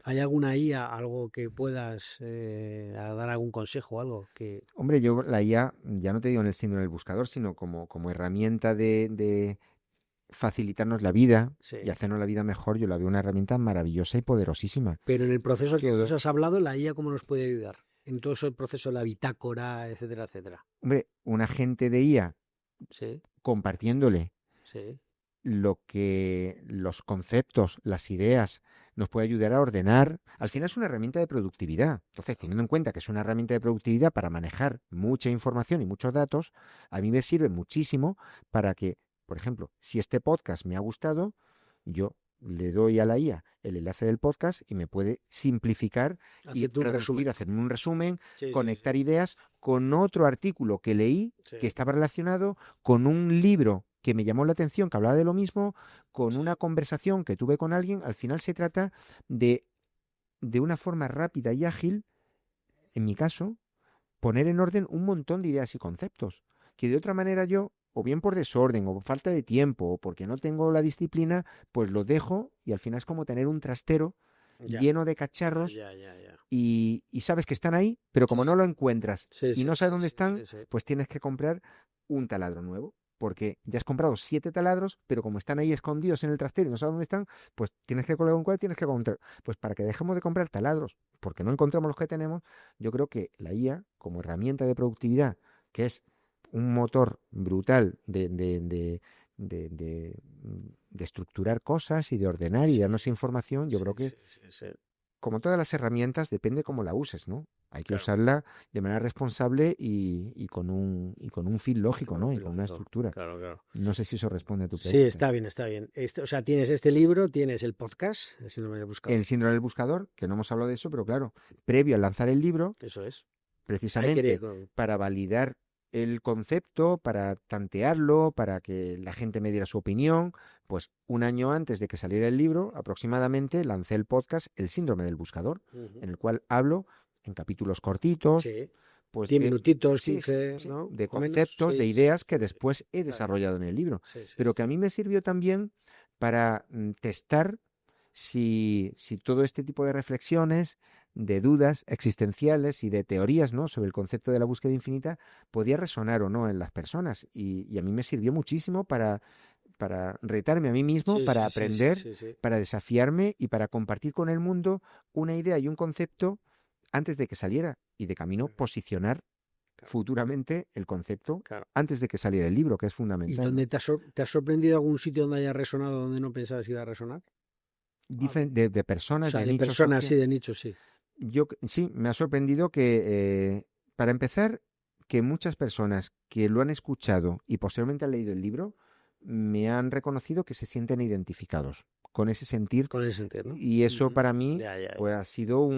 ¿Hay alguna IA, algo que puedas a dar algún consejo o algo que... Hombre, yo la IA, ya no te digo en el síndrome del buscador, sino como herramienta de facilitarnos la vida Sí. y hacernos la vida mejor, yo la veo una herramienta maravillosa y poderosísima. Pero en el proceso que Todo. nos has hablado, ¿la IA cómo nos puede ayudar? En todo ese proceso de la bitácora, etcétera, etcétera. Hombre, un agente de IA Sí, compartiéndole sí, los conceptos, las ideas, nos puede ayudar a ordenar. Al final es una herramienta de productividad. Entonces, teniendo en cuenta que es una herramienta de productividad para manejar mucha información y muchos datos, a mí me sirve muchísimo para que, por ejemplo, si este podcast me ha gustado, yo le doy a la IA el enlace del podcast y me puede simplificar y Hacerte un resumen. hacerme un resumen, Sí, sí, conectar ideas con otro artículo que leí sí. que estaba relacionado con un libro que me llamó la atención, que hablaba de lo mismo, con una conversación que tuve con alguien. Al final se trata de una forma rápida y ágil, en mi caso, poner en orden un montón de ideas y conceptos, que de otra manera yo, o bien por desorden, o por falta de tiempo, o porque no tengo la disciplina, pues lo dejo y al final es como tener un trastero Ya. lleno de cacharros Ya. y sabes que están ahí, pero como no lo encuentras Sí, y sí, no sabes sí, dónde sí, están, sí, sí. pues tienes que comprar un taladro nuevo. Porque ya has comprado 7 taladros, pero como están ahí escondidos en el trastero y no sabes dónde están, pues tienes que coger un cual, tienes que comprar. Pues para que dejemos de comprar taladros, porque no encontramos los que tenemos, yo creo que la IA, como herramienta de productividad, que es un motor brutal de estructurar cosas y de ordenar y Sí. darnos información, yo Sí, creo que, sí. como todas las herramientas, depende cómo la uses, ¿no? Hay que Claro. usarla de manera responsable y con un fin lógico, ¿no? Y con una estructura. Claro. No sé si eso responde a tu Sí, pregunta. está bien, está bien. O sea, tienes este libro, tienes el podcast, el síndrome del buscador. El síndrome del buscador, que no hemos hablado de eso, pero claro, previo a lanzar el libro, Eso es. precisamente Hay que- para validar el concepto, para tantearlo, para que la gente me diera su opinión, pues un año antes de que saliera el libro, aproximadamente, lancé el podcast El síndrome del buscador, en el cual hablo en capítulos cortitos, Sí. pues 10 minutitos, sí, 15, sí, ¿no? de O menos. conceptos, de Sí, ideas que sí, después he claro. desarrollado en el libro, Sí, sí, pero sí. que a mí me sirvió también para testar si todo este tipo de reflexiones, de dudas existenciales y de teorías, ¿no?, sobre el concepto de la búsqueda infinita podía resonar o no en las personas. Y a mí me sirvió muchísimo para retarme a mí mismo, Sí, para sí, sí, sí, aprender, sí, sí. para desafiarme y para compartir con el mundo una idea y un concepto antes de que saliera y de camino posicionar Claro. futuramente el concepto Claro. antes de que saliera el libro, que es ¿Y fundamental, dónde ¿no? te ha sorprendido algún sitio donde haya resonado donde no pensabas que iba a resonar? De O personas, sea, de de nichos personas, sí, sociales. de nichos, sí. Sí, me ha sorprendido que, para empezar, que muchas personas que lo han escuchado y posteriormente han leído el libro, me han reconocido que se sienten identificados con ese sentir, Con ese sentido, ¿no? y eso para mí Ya, ya, pues ya. ha sido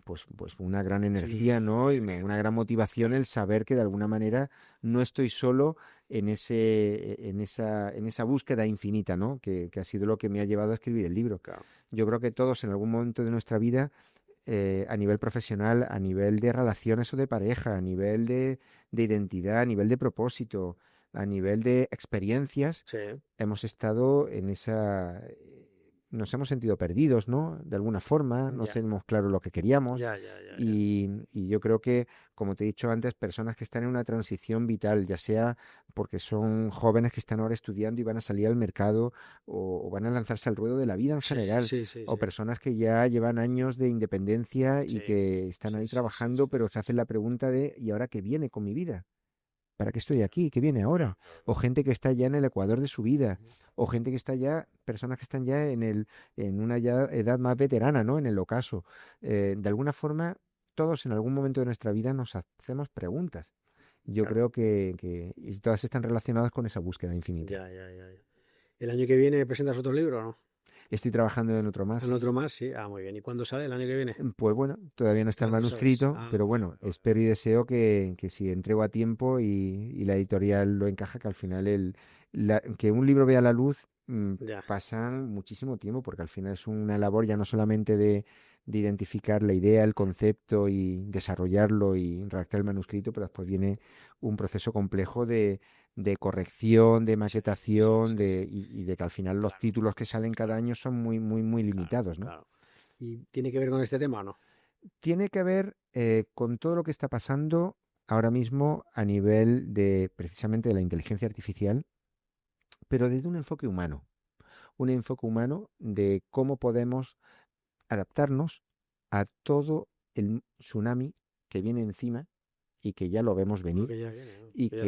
pues una gran energía, ¿no? Y una gran motivación el saber que de alguna manera no estoy solo en esa búsqueda infinita, ¿no? Que ha sido lo que me ha llevado a escribir el libro. Claro. Yo creo que todos en algún momento de nuestra vida, a nivel profesional, a nivel de relaciones o de pareja, a nivel de identidad, a nivel de propósito, a nivel de experiencias, Sí. hemos estado nos hemos sentido perdidos, ¿no? De alguna forma, no Ya. tenemos claro lo que queríamos. Ya, ya, ya, ya. Y yo creo que, como te he dicho antes, personas que están en una transición vital, ya sea porque son jóvenes que están ahora estudiando y van a salir al mercado o van a lanzarse al ruedo de la vida en Sí, general, sí, sí, o sí. personas que ya llevan años de independencia y Sí, que están sí, ahí sí, sí, trabajando, sí, pero sí, se hacen sí. la pregunta de ¿y ahora qué viene con mi vida? ¿Para qué estoy aquí? ¿Qué viene ahora? O gente que está ya en el ecuador de su vida, o gente que está ya, personas que están ya en una ya edad más veterana, ¿no? En el ocaso. De alguna forma, todos en algún momento de nuestra vida nos hacemos preguntas. Yo Claro. creo y todas están relacionadas con esa búsqueda infinita. Ya, ya, ya, ya. ¿El año que viene presentas otro libro o no? Estoy trabajando en otro más, ¿En sí. otro más? Sí. Ah, muy bien. ¿Y cuándo sale el año que viene? Pues bueno, todavía no está el No sabes. manuscrito, Ah, pero vale, bueno, vale, vale. espero y deseo que si entrego a tiempo y la editorial lo encaja, que al final que un libro vea la luz, Ya. pasan muchísimo tiempo, porque al final es una labor ya no solamente de identificar la idea, el concepto y desarrollarlo y redactar el manuscrito, pero después viene un proceso complejo de corrección, de Sí, sí, maquetación, sí, sí. y de que al final los Claro, títulos que salen cada claro, año son muy, muy, muy claro, limitados, ¿no? claro. ¿Y tiene que ver con este tema o no? Tiene que ver, con todo lo que está pasando ahora mismo a nivel de precisamente de la inteligencia artificial, pero desde un enfoque humano de cómo podemos adaptarnos a todo el tsunami que viene encima y que ya lo vemos Bueno, venir, que ya viene, ¿no? y Que ya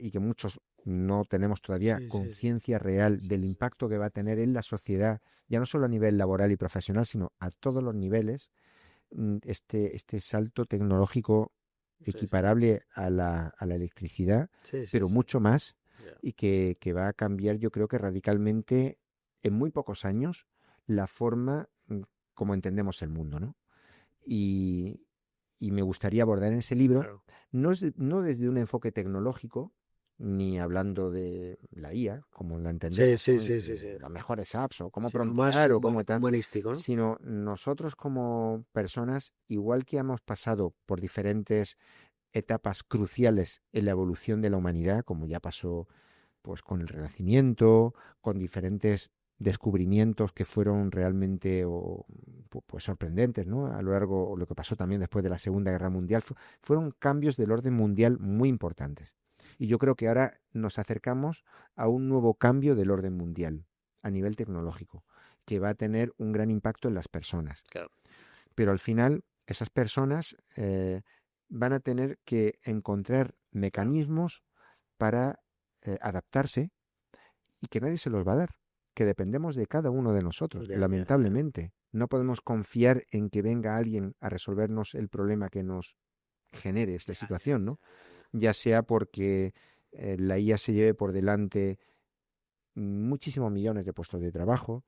está. que muchos no tenemos todavía Sí, sí, sí. conciencia real Sí, del sí. impacto que va a tener en la sociedad, ya no solo a nivel laboral y profesional, sino a todos los niveles. Este salto tecnológico Sí, sí. equiparable a la electricidad, Sí, sí, pero sí. mucho más, Ya. y que va a cambiar, yo creo que radicalmente, en muy pocos años, la forma, como entendemos el mundo, ¿no? Y, y me gustaría abordar en ese libro, Claro. no desde un enfoque tecnológico, ni hablando de la IA, como la Sí, entendemos, sí, ¿no? Y sí, sí, de sí. las mejores apps, o cómo Sino más pronunciar, o cómo tal, humanístico, ¿no? sino nosotros como personas, igual que hemos pasado por diferentes etapas cruciales en la evolución de la humanidad, como ya pasó pues con el Renacimiento, con diferentes descubrimientos que fueron realmente pues sorprendentes, ¿no? A lo largo, lo que pasó también después de la Segunda Guerra Mundial, fueron cambios del orden mundial muy importantes. Y yo creo que ahora nos acercamos a un nuevo cambio del orden mundial a nivel tecnológico, que va a tener un gran impacto en las personas. Claro. Pero al final, esas personas van a tener que encontrar Claro. mecanismos para adaptarse, y que nadie se los va a dar, que dependemos de cada uno de nosotros, Ya, ya, ya. lamentablemente. No podemos confiar en que venga alguien a resolvernos el problema que nos genere esta Ya, ya, situación, ¿no? ya, ya. Ya sea porque la IA se lleve por delante muchísimos millones de puestos de trabajo.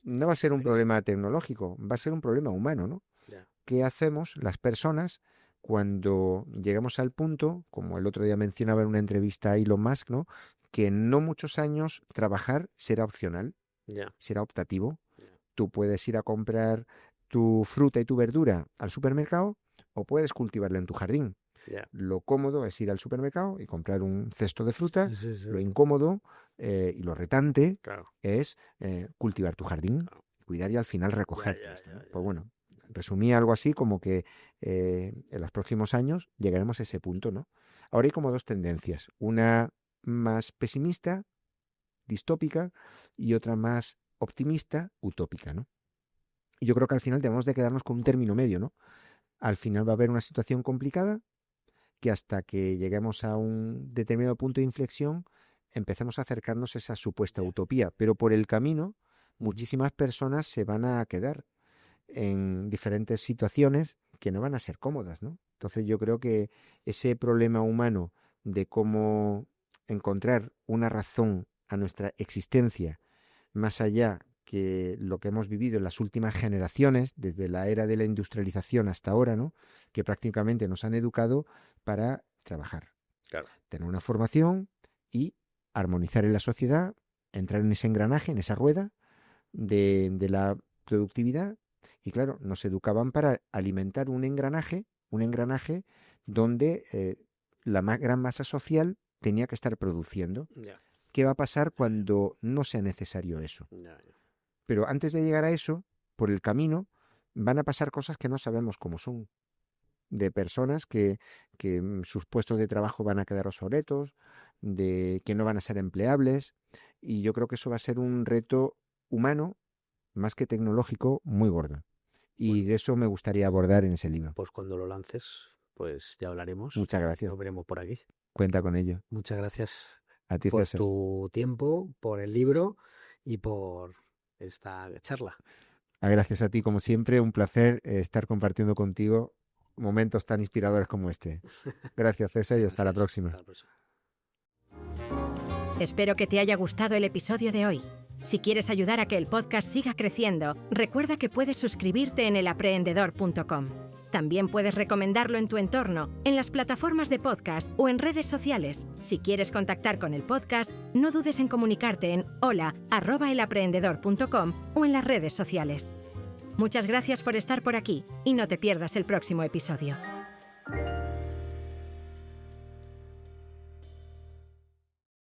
No va a ser un problema tecnológico, va a ser un problema humano, ¿no? Ya. ¿Qué hacemos las personas cuando lleguemos al punto, como el otro día mencionaba en una entrevista a Elon Musk, ¿no? Que en no muchos años trabajar será opcional, será optativo. Tú puedes ir a comprar tu fruta y tu verdura al supermercado o puedes cultivarla en tu jardín. Lo cómodo es ir al supermercado y comprar un cesto de fruta. Sí. Lo incómodo y lo retante Claro. es cultivar tu jardín, Claro. cuidar y al final recoger. Ya. Pues bueno, resumí algo así como que en los próximos años llegaremos a ese punto, ¿no? Ahora hay como dos tendencias, una más pesimista, distópica, y otra más optimista, utópica, ¿no? Y yo creo que al final tenemos de quedarnos con un término medio, ¿no? Al final va a haber una situación complicada que hasta que lleguemos a un determinado punto de inflexión empecemos a acercarnos a esa supuesta utopía. Pero por el camino muchísimas personas se van a quedar en diferentes situaciones que no van a ser cómodas, ¿no? Entonces yo creo que ese problema humano de cómo encontrar una razón a nuestra existencia más allá que lo que hemos vivido en las últimas generaciones, desde la era de la industrialización hasta ahora, ¿no? Que prácticamente nos han educado para trabajar, tener una formación y armonizar en la sociedad, entrar en ese engranaje, en esa rueda de la productividad. Y claro, nos educaban para alimentar un engranaje donde la gran masa social tenía que estar produciendo. ¿Qué va a pasar cuando no sea necesario eso? Pero antes de llegar a eso, por el camino, van a pasar cosas que no sabemos cómo son. De personas que sus puestos de trabajo van a quedar obsoletos, de que no van a ser empleables. Y yo creo que eso va a ser un reto humano, más que tecnológico, muy gordo. Y de eso me gustaría abordar en ese libro. Pues cuando lo lances, pues ya hablaremos. Muchas gracias. Lo veremos por aquí. Cuenta con ello. Muchas gracias A ti, por César. tu tiempo, por el libro y por esta charla. Gracias a ti, como siempre, un placer estar compartiendo contigo momentos tan inspiradores como este. Gracias, César, y hasta la próxima. Hasta la próxima. Espero que te haya gustado el episodio de hoy. Si quieres ayudar a que el podcast siga creciendo, recuerda que puedes suscribirte en elaprendedor.com. También puedes recomendarlo en tu entorno, en las plataformas de podcast o en redes sociales. Si quieres contactar con el podcast, no dudes en comunicarte en hola@elaprendedor.com o en las redes sociales. Muchas gracias por estar por aquí y no te pierdas el próximo episodio.